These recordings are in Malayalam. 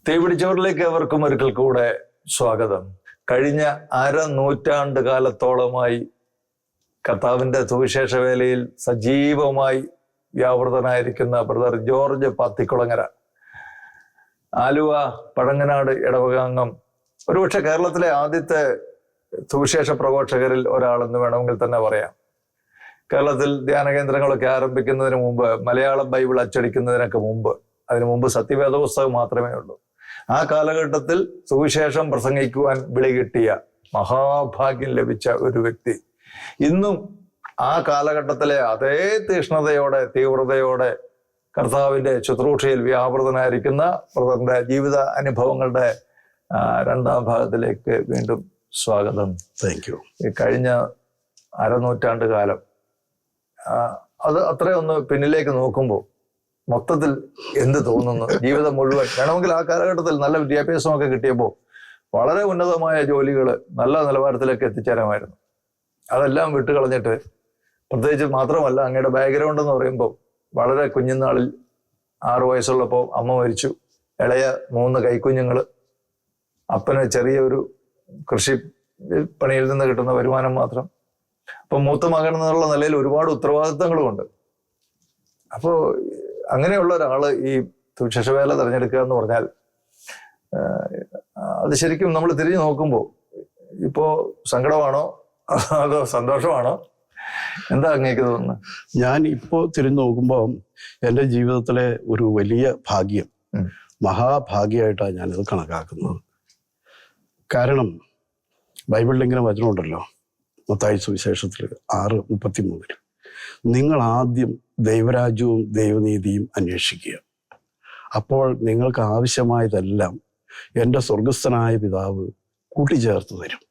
തീപിടിച്ചവരിലേക്ക് ഏവർക്കും ഒരിക്കൽ കൂടെ സ്വാഗതം. കഴിഞ്ഞ നൂറ്റാണ്ട് കാലത്തോളമായി കർത്താവിന്റെ സുവിശേഷ വേലയിൽ സജീവമായി വ്യാപൃതനായിരിക്കുന്ന ബ്രദർ ജോർജ് പാത്തിക്കുളങ്ങര, ആലുവ പഴങ്ങനാട് ഇടവകാംഗം, ഒരുപക്ഷെ കേരളത്തിലെ ആദ്യത്തെ സുവിശേഷ പ്രഘോഷകരിൽ ഒരാളെന്ന് വേണമെങ്കിൽ തന്നെ പറയാം. കേരളത്തിൽ ധ്യാന കേന്ദ്രങ്ങളൊക്കെ ആരംഭിക്കുന്നതിന് മുമ്പ്, മലയാളം ബൈബിൾ അച്ചടിക്കുന്നതിനൊക്കെ മുമ്പ്, അതിനു മുമ്പ് സത്യവേദ പുസ്തകം മാത്രമേ ഉള്ളൂ. ആ കാലഘട്ടത്തിൽ സുവിശേഷം പ്രസംഗിക്കുവാൻ വിളി കിട്ടിയ മഹാഭാഗ്യം ലഭിച്ച ഒരു വ്യക്തി ഇന്നും ആ കാലഘട്ടത്തിലെ അതേ തീഷ്ണതയോടെ, തീവ്രതയോടെ കർത്താവിന്റെ ശുശ്രൂഷയിൽ വ്യാപൃതനായിരിക്കുന്ന ബ്രദറിന്റെ ജീവിത അനുഭവങ്ങളുടെ രണ്ടാം ഭാഗത്തിലേക്ക് വീണ്ടും സ്വാഗതം. Thank you. കഴിഞ്ഞ നൂറ്റാണ്ട് കാലം, അത് അത്രയൊന്ന് പിന്നിലേക്ക് നോക്കുമ്പോൾ മൊത്തത്തിൽ എന്ത് തോന്നുന്നു? ജീവിതം മുഴുവൻ വേണമെങ്കിൽ ആ കാലഘട്ടത്തിൽ നല്ല വിദ്യാഭ്യാസമൊക്കെ കിട്ടിയപ്പോൾ വളരെ ഉന്നതമായ ജോലികൾ, നല്ല നിലവാരത്തിലേക്ക് എത്തിച്ചേരാമായിരുന്നു. അതെല്ലാം വിട്ടുകളഞ്ഞിട്ട്, പ്രത്യേകിച്ച് മാത്രമല്ല അങ്ങയുടെ ബാക്ക്ഗ്രൗണ്ട് എന്ന് പറയുമ്പോൾ വളരെ കുഞ്ഞുനാളിൽ 6 വയസ്സുള്ളപ്പോൾ അമ്മ മരിച്ചു, ഇളയ 3 കൈക്കുഞ്ഞുങ്ങൾ, അപ്പന് ചെറിയൊരു കൃഷി പണിയിൽ നിന്ന് കിട്ടുന്ന വരുമാനം മാത്രം. അപ്പം മൂത്ത മകൻ എന്നുള്ള നിലയിൽ ഒരുപാട് ഉത്തരവാദിത്തങ്ങളുമുണ്ട്. അപ്പോൾ അങ്ങനെയുള്ള ഒരാള് ഈ സുവിശേഷവേല തിരഞ്ഞെടുക്കുക എന്ന് പറഞ്ഞാൽ, അത് ശരിക്കും നമ്മൾ തിരിഞ്ഞു നോക്കുമ്പോൾ ഇപ്പോ സങ്കടമാണോ അതോ സന്തോഷമാണോ, എന്താ അങ്ങേക്ക് തോന്നുന്നത്? ഞാൻ ഇപ്പോൾ തിരിഞ്ഞു നോക്കുമ്പോൾ എൻ്റെ ജീവിതത്തിലെ ഒരു വലിയ ഭാഗ്യം, മഹാഭാഗ്യമായിട്ടാണ് ഞാനിത് കണക്കാക്കുന്നത്. കാരണം ബൈബിളിൽ ഇങ്ങനെ വചനമുണ്ടല്ലോ, മത്തായി സുവിശേഷത്തിൽ 6:33, നിങ്ങൾ ആദ്യം ദൈവരാജ്യവും ദൈവനീതിയും അന്വേഷിക്കുക, അപ്പോൾ നിങ്ങൾക്ക് ആവശ്യമായതെല്ലാം എൻ്റെ സ്വർഗസ്ഥനായ പിതാവ് കൂട്ടിച്ചേർത്ത് തരും.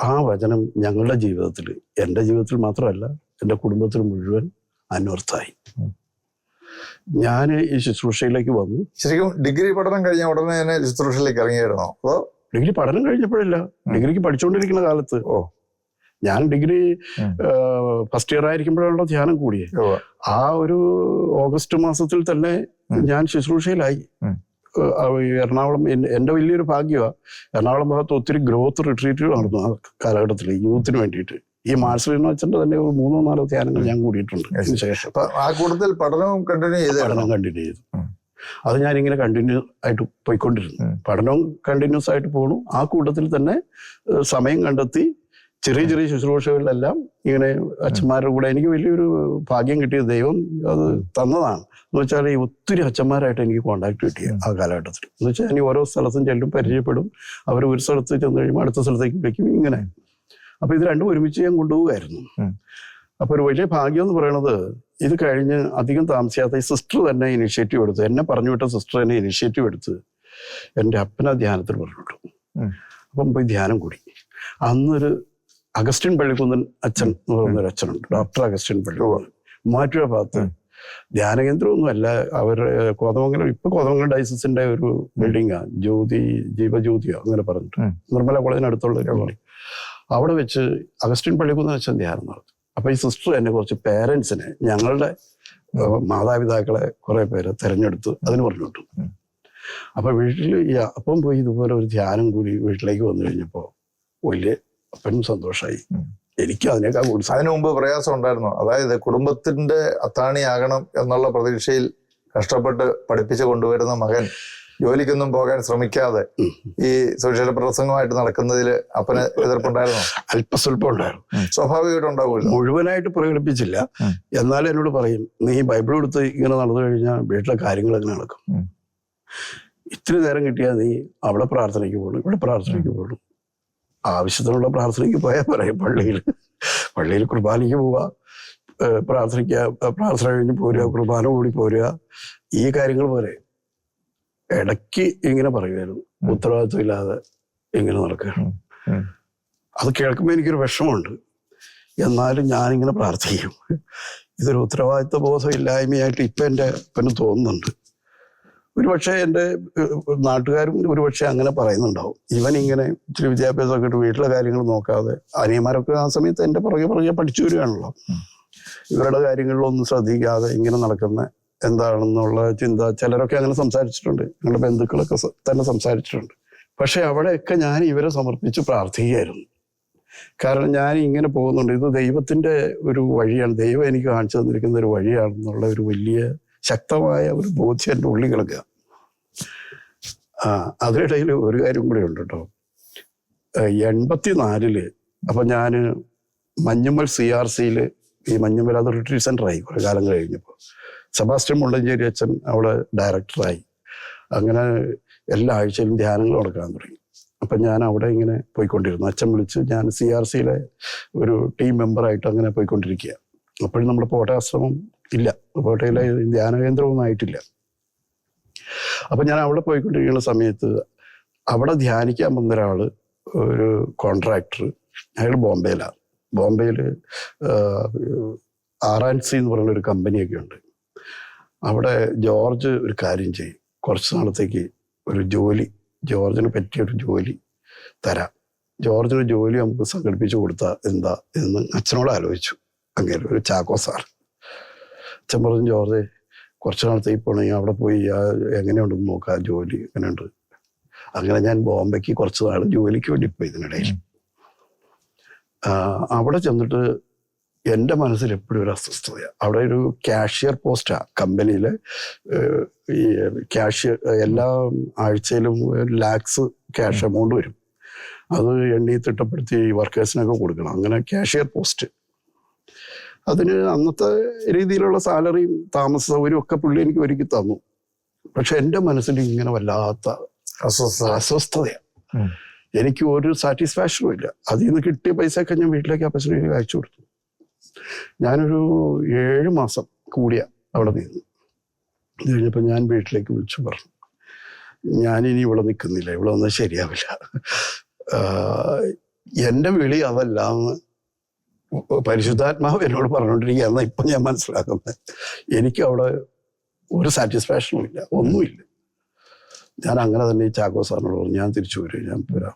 ആ വചനം ഞങ്ങളുടെ ജീവിതത്തിൽ, എൻ്റെ ജീവിതത്തിൽ മാത്രമല്ല എൻ്റെ കുടുംബത്തിൽ മുഴുവൻ അന്വർത്ഥായി. ഞാൻ ഈ ശുശ്രൂഷയിലേക്ക് വന്നു. ശരിക്കും ഡിഗ്രി പഠനം കഴിഞ്ഞ ഉടനെ തന്നെ ശുശ്രൂഷയിലേക്ക് ഇറങ്ങിയായിരുന്നോ? അതോ ഡിഗ്രി പഠനം കഴിഞ്ഞപ്പോഴില്ല, ഡിഗ്രിക്ക് പഠിച്ചുകൊണ്ടിരിക്കുന്ന കാലത്ത്. ഞാൻ ഡിഗ്രി ഫസ്റ്റ് ഇയർ ആയിരിക്കുമ്പോഴാണല്ലോ ധ്യാനം കൂടിയേ. ആ ഒരു ഓഗസ്റ്റ് മാസത്തിൽ തന്നെ ഞാൻ ശുശ്രൂഷയിലായി. എറണാകുളം എൻ്റെ വലിയൊരു ഭാഗ്യമാണ്. എറണാകുളം ഭാഗത്ത് ഒത്തിരി ഗ്രോത്ത് റിട്രീറ്റ് നടന്നു ആ കാലഘട്ടത്തിൽ യൂത്തിന് വേണ്ടിയിട്ട്. ഈ മാർസലിനോ അച്ഛൻ്റെ തന്നെ 3-4 ധ്യാനങ്ങൾ ഞാൻ കൂടിയിട്ടുണ്ട്. അതിനുശേഷം ആ കൂട്ടത്തിൽ പഠനവും കണ്ടിന്യൂ ചെയ്തു. അത് ഞാനിങ്ങനെ കണ്ടിന്യൂ ആയിട്ട് പോയിക്കൊണ്ടിരുന്നു. പഠനവും കണ്ടിന്യൂസ് ആയിട്ട് പോകണു. ആ കൂട്ടത്തിൽ തന്നെ സമയം കണ്ടെത്തി ചെറിയ ചെറിയ ശുശ്രൂഷകളിലെല്ലാം ഇങ്ങനെ അച്ഛന്മാരുടെ കൂടെ എനിക്ക് വലിയൊരു ഭാഗ്യം കിട്ടിയത് ദൈവം അത് തന്നതാണ്. എന്ന് വെച്ചാൽ ഈ ഒത്തിരി അച്ഛന്മാരായിട്ട് എനിക്ക് കോണ്ടാക്ട് കിട്ടിയ ആ കാലഘട്ടത്തിൽ. എന്ന് വെച്ചാൽ ഞാൻ ഓരോ സ്ഥലത്തും ചെല്ലും, പരിചയപ്പെടും. അവർ ഒരു സ്ഥലത്ത് ചെന്ന് കഴിയുമ്പോൾ അടുത്ത സ്ഥലത്തേക്ക് വിളിക്കും, ഇങ്ങനെ. അപ്പൊ ഇത് രണ്ടും ഒരുമിച്ച് ഞാൻ കൊണ്ടുപോകുമായിരുന്നു. അപ്പൊ ഒരു വലിയ ഭാഗ്യം എന്ന് പറയണത്, ഇത് കഴിഞ്ഞ് അധികം താമസിയാത്ത ഈ സിസ്റ്റർ തന്നെ ഇനിഷ്യേറ്റീവ് എടുത്ത്, എന്നെ പറഞ്ഞു വിട്ട സിസ്റ്റർ തന്നെ ഇനിഷ്യേറ്റീവ് എടുത്ത് എൻ്റെ അപ്പനെ ധ്യാനത്തിൽ പറഞ്ഞു വിട്ടു. അപ്പം പോയി ധ്യാനം കൂടി. അന്നൊരു അഗസ്റ്റിൻ പള്ളിക്കുന്നൻ അച്ഛൻ എന്ന് പറയുന്നൊരു അച്ഛനുണ്ട്, ഡോക്ടർ അഗസ്റ്റിൻ പള്ളിക്കുന്നൻ, മൂവാറ്റുപുഴ ഭാഗത്ത്. ധ്യാനകേന്ദ്രമൊന്നും അല്ല, അവർ കോതമംഗലം, ഇപ്പൊ കോതമംഗലം ഡയസിന്റെ ഒരു ബിൽഡിങ്ങാ, ജീവജ്യോതിയോ അങ്ങനെ പറഞ്ഞിട്ട്, നിർമ്മല കോളേജിനടുത്തുള്ള ഒരു ബിൽഡിംഗ്. അവിടെ വെച്ച് അഗസ്റ്റിൻ പള്ളിക്കുന്നൻ അച്ഛൻ ധ്യാനം നടത്തും. അപ്പൊ ഈ സിസ്റ്റർ എന്നെ കുറച്ച് പേരൻസിനെ, ഞങ്ങളുടെ മാതാപിതാക്കളെ കുറെ പേരെ തെരഞ്ഞെടുത്ത് അതിന് പറഞ്ഞു വിട്ടു. അപ്പൊ വീട്ടിൽ അപ്പം പോയി ഇതുപോലെ ഒരു ധ്യാനം കൂടി വീട്ടിലേക്ക് വന്നു കഴിഞ്ഞപ്പോ വലിയ അപ്പനും സന്തോഷമായി. എനിക്ക് അതിനേക്കാൾ കൂടുതൽ. അതിനു മുമ്പ് പ്രയാസം ഉണ്ടായിരുന്നു. അതായത് കുടുംബത്തിന്റെ അത്താണിയാകണം എന്നുള്ള പ്രതീക്ഷയിൽ കഷ്ടപ്പെട്ട് പഠിപ്പിച്ചു കൊണ്ടുവരുന്ന മകൻ ജോലിക്കൊന്നും പോകാൻ ശ്രമിക്കാതെ ഈ സുവിശേഷ പ്രസംഗമായിട്ട് നടക്കുന്നതിൽ അപ്പന് എതിർപ്പുണ്ടായിരുന്നു? അല്പസ്വല്പം ഉണ്ടായിരുന്നു. സ്വാഭാവികമായിട്ട് ഉണ്ടാവില്ല, മുഴുവനായിട്ട് പ്രകടിപ്പിച്ചില്ല. എന്നാലും എന്നോട് പറയും, നീ ബൈബിൾ എടുത്ത് ഇങ്ങനെ നടന്നു കഴിഞ്ഞാൽ വീട്ടിലെ കാര്യങ്ങൾ എങ്ങനെ നടക്കും? ഇത്തിരി നേരം കിട്ടിയാൽ നീ അവിടെ പ്രാർത്ഥനയ്ക്ക് പോകണം, ഇവിടെ പ്രാർത്ഥനയ്ക്ക് പോകണം. ആവശ്യത്തിനുള്ള പ്രാർത്ഥനയ്ക്ക് പോയാൽ പറയും, പള്ളിയിൽ കുർബാനയ്ക്ക് പോവുക, പ്രാർത്ഥന കഴിഞ്ഞ് പോരുക, കുർബാന കൂടി പോരുക, ഈ കാര്യങ്ങൾ പോലെ. ഇടയ്ക്ക് ഇങ്ങനെ പറയുമായിരുന്നു, ഉത്തരവാദിത്വം ഇല്ലാതെ ഇങ്ങനെ നടക്കുകയാണ്. അത് കേൾക്കുമ്പോൾ എനിക്കൊരു വിഷമമുണ്ട്. എന്നാലും ഞാനിങ്ങനെ പ്രാർത്ഥിക്കും. ഇതൊരു ഉത്തരവാദിത്വ ബോധം ഇല്ലായ്മയായിട്ട് ഇപ്പം എൻ്റെ അപ്പന് തോന്നുന്നുണ്ട്. ഒരുപക്ഷെ എൻ്റെ നാട്ടുകാരും ഒരുപക്ഷെ അങ്ങനെ പറയുന്നുണ്ടാവും, ഇവൻ ഇങ്ങനെ ഇച്ചിരി വിദ്യാഭ്യാസമൊക്കെ ഇട്ട് വീട്ടിലെ കാര്യങ്ങൾ നോക്കാതെ. അനിയന്മാരൊക്കെ ആ സമയത്ത് എൻ്റെ പുറകെ പഠിച്ചു വരികയാണല്ലോ. ഇവരുടെ കാര്യങ്ങളിലൊന്നും ശ്രദ്ധിക്കാതെ ഇങ്ങനെ നടക്കുന്ന എന്താണെന്നുള്ള ചിന്ത ചിലരൊക്കെ അങ്ങനെ സംസാരിച്ചിട്ടുണ്ട്, ഞങ്ങളുടെ ബന്ധുക്കളൊക്കെ തന്നെ സംസാരിച്ചിട്ടുണ്ട്. പക്ഷെ അവിടെയൊക്കെ ഞാൻ ഇവരെ സമർപ്പിച്ച് പ്രാർത്ഥിക്കുകയായിരുന്നു. കാരണം ഞാൻ ഇങ്ങനെ പോകുന്നുണ്ട്, ഇത് ദൈവത്തിന്റെ ഒരു വഴിയാണ്, ദൈവം എനിക്ക് കാണിച്ചു തന്നിരിക്കുന്ന ഒരു വഴിയാണെന്നുള്ള ഒരു വലിയ ശക്തമായ ഒരു ബോധ്യം എൻ്റെ ഉള്ളിൽ കിടക്കുക. അതിനിടയിൽ ഒരു കാര്യം കൂടെ ഉണ്ട് കേട്ടോ. 84 അപ്പൊ ഞാൻ മഞ്ഞുമ്മൽ CRCയിൽ, ഈ മഞ്ഞുമ്മൽ അത് റിട്രീറ്റ് സെന്ററായി കുറെ കാലം കഴിഞ്ഞപ്പോൾ. സെബാസ്റ്റ്യൻ മുണ്ടഞ്ചേരി അച്ഛൻ അവിടെ ഡയറക്ടറായി. അങ്ങനെ എല്ലാ ആഴ്ചയിലും ധ്യാനങ്ങൾ നടക്കാൻ തുടങ്ങി. അപ്പം ഞാൻ അവിടെ ഇങ്ങനെ പോയിക്കൊണ്ടിരുന്നു. അച്ഛൻ വിളിച്ച് ഞാൻ CRCയിലെ ഒരു ടീം മെമ്പറായിട്ട് അങ്ങനെ പോയിക്കൊണ്ടിരിക്കുക. അപ്പോഴും നമ്മുടെ പോട്ടയാശ്രമം ഇല്ല, പോട്ടയിലെ ധ്യാന കേന്ദ്രമൊന്നും ആയിട്ടില്ല. അപ്പം ഞാൻ അവിടെ പോയിക്കൊണ്ടിരിക്കുന്ന സമയത്ത് അവിടെ ധ്യാനിക്കാൻ വന്ന ഒരാള്, ഒരു കോൺട്രാക്ടർ, അയാൾ ബോംബെയിലാണ്. ബോംബെയിൽ R&C എന്ന് പറയുന്ന ഒരു കമ്പനിയൊക്കെ ഉണ്ട്. അവിടെ ജോർജ് ഒരു കാര്യം ചെയ്യും, കുറച്ച് നാളത്തേക്ക് ഒരു ജോലി, ജോർജിന് പറ്റിയൊരു ജോലി തരാം, ജോർജിന് ജോലി നമുക്ക് സംഘടിപ്പിച്ചു കൊടുത്താൽ എന്താ എന്ന് അച്ഛനോട് ആലോചിച്ചു. അങ്ങനെ ഒരു ചാക്കോ സാർ. അച്ഛൻ പറഞ്ഞു, ജോർജ് കുറച്ച് നാളത്തേക്ക് പോകണമെങ്കിൽ അവിടെ പോയി എങ്ങനെയുണ്ടെന്ന് നോക്കാം, ജോലി എങ്ങനെയുണ്ട്. അങ്ങനെ ഞാൻ ബോംബെക്ക് കുറച്ച് നാൾ ജോലിക്ക് വേണ്ടി പോയി. ഇതിനിടയിൽ അവിടെ ചെന്നിട്ട് എൻ്റെ മനസ്സിൽ എപ്പോഴും ഒരു അസ്വസ്ഥതയാണ്. അവിടെ ഒരു ക്യാഷ്യർ പോസ്റ്റാണ് കമ്പനിയിലെ. ഈ ക്യാഷ്യർ എല്ലാ ആഴ്ചയിലും lakhs ക്യാഷ് എമൗണ്ട് വരും, അത് എണ്ണി തിട്ടപ്പെടുത്തി വർക്കേഴ്സിനൊക്കെ കൊടുക്കണം. അങ്ങനെ ക്യാഷ്യർ പോസ്റ്റ്. അതിന് അന്നത്തെ രീതിയിലുള്ള സാലറിയും താമസ സൗകര്യവും ഒക്കെ പുള്ളി എനിക്ക് ഒരുക്കി തന്നു. പക്ഷെ എൻ്റെ മനസ്സിൽ ഇങ്ങനെ വല്ലാത്ത അസ്വസ്ഥതയാണ്. എനിക്ക് ഒരു സാറ്റിസ്ഫാക്ഷനും ഇല്ല. അതിൽ നിന്ന് കിട്ടിയ പൈസയൊക്കെ ഞാൻ വീട്ടിലേക്ക് അപ്പച്ചന് അയച്ചു കൊടുത്തു. ഞാനൊരു 7 മാസം കൂടിയ അവിടെ നിന്നു. ഇത് കഴിഞ്ഞപ്പോൾ ഞാൻ വീട്ടിലേക്ക് വിളിച്ചു പറഞ്ഞു, ഞാനിനി ഇവിടെ നിൽക്കുന്നില്ല, ഇവിടെ വന്നാൽ ശരിയാവില്ല. എൻ്റെ വിളി അതല്ല എന്ന് പരിശുദ്ധാത്മാവ് എന്നോട് പറഞ്ഞുകൊണ്ടിരിക്കുക. എന്നാൽ ഇപ്പം ഞാൻ മനസ്സിലാക്കുന്നത് എനിക്ക് അവിടെ ഒരു സാറ്റിസ്ഫാക്ഷനും ഇല്ല, ഒന്നുമില്ല. ഞാൻ അങ്ങനെ തന്നെ ഈ ചാക്കോ സാറിനോട് പറഞ്ഞു, ഞാൻ തിരിച്ചു വരും, ഞാൻ വരാം.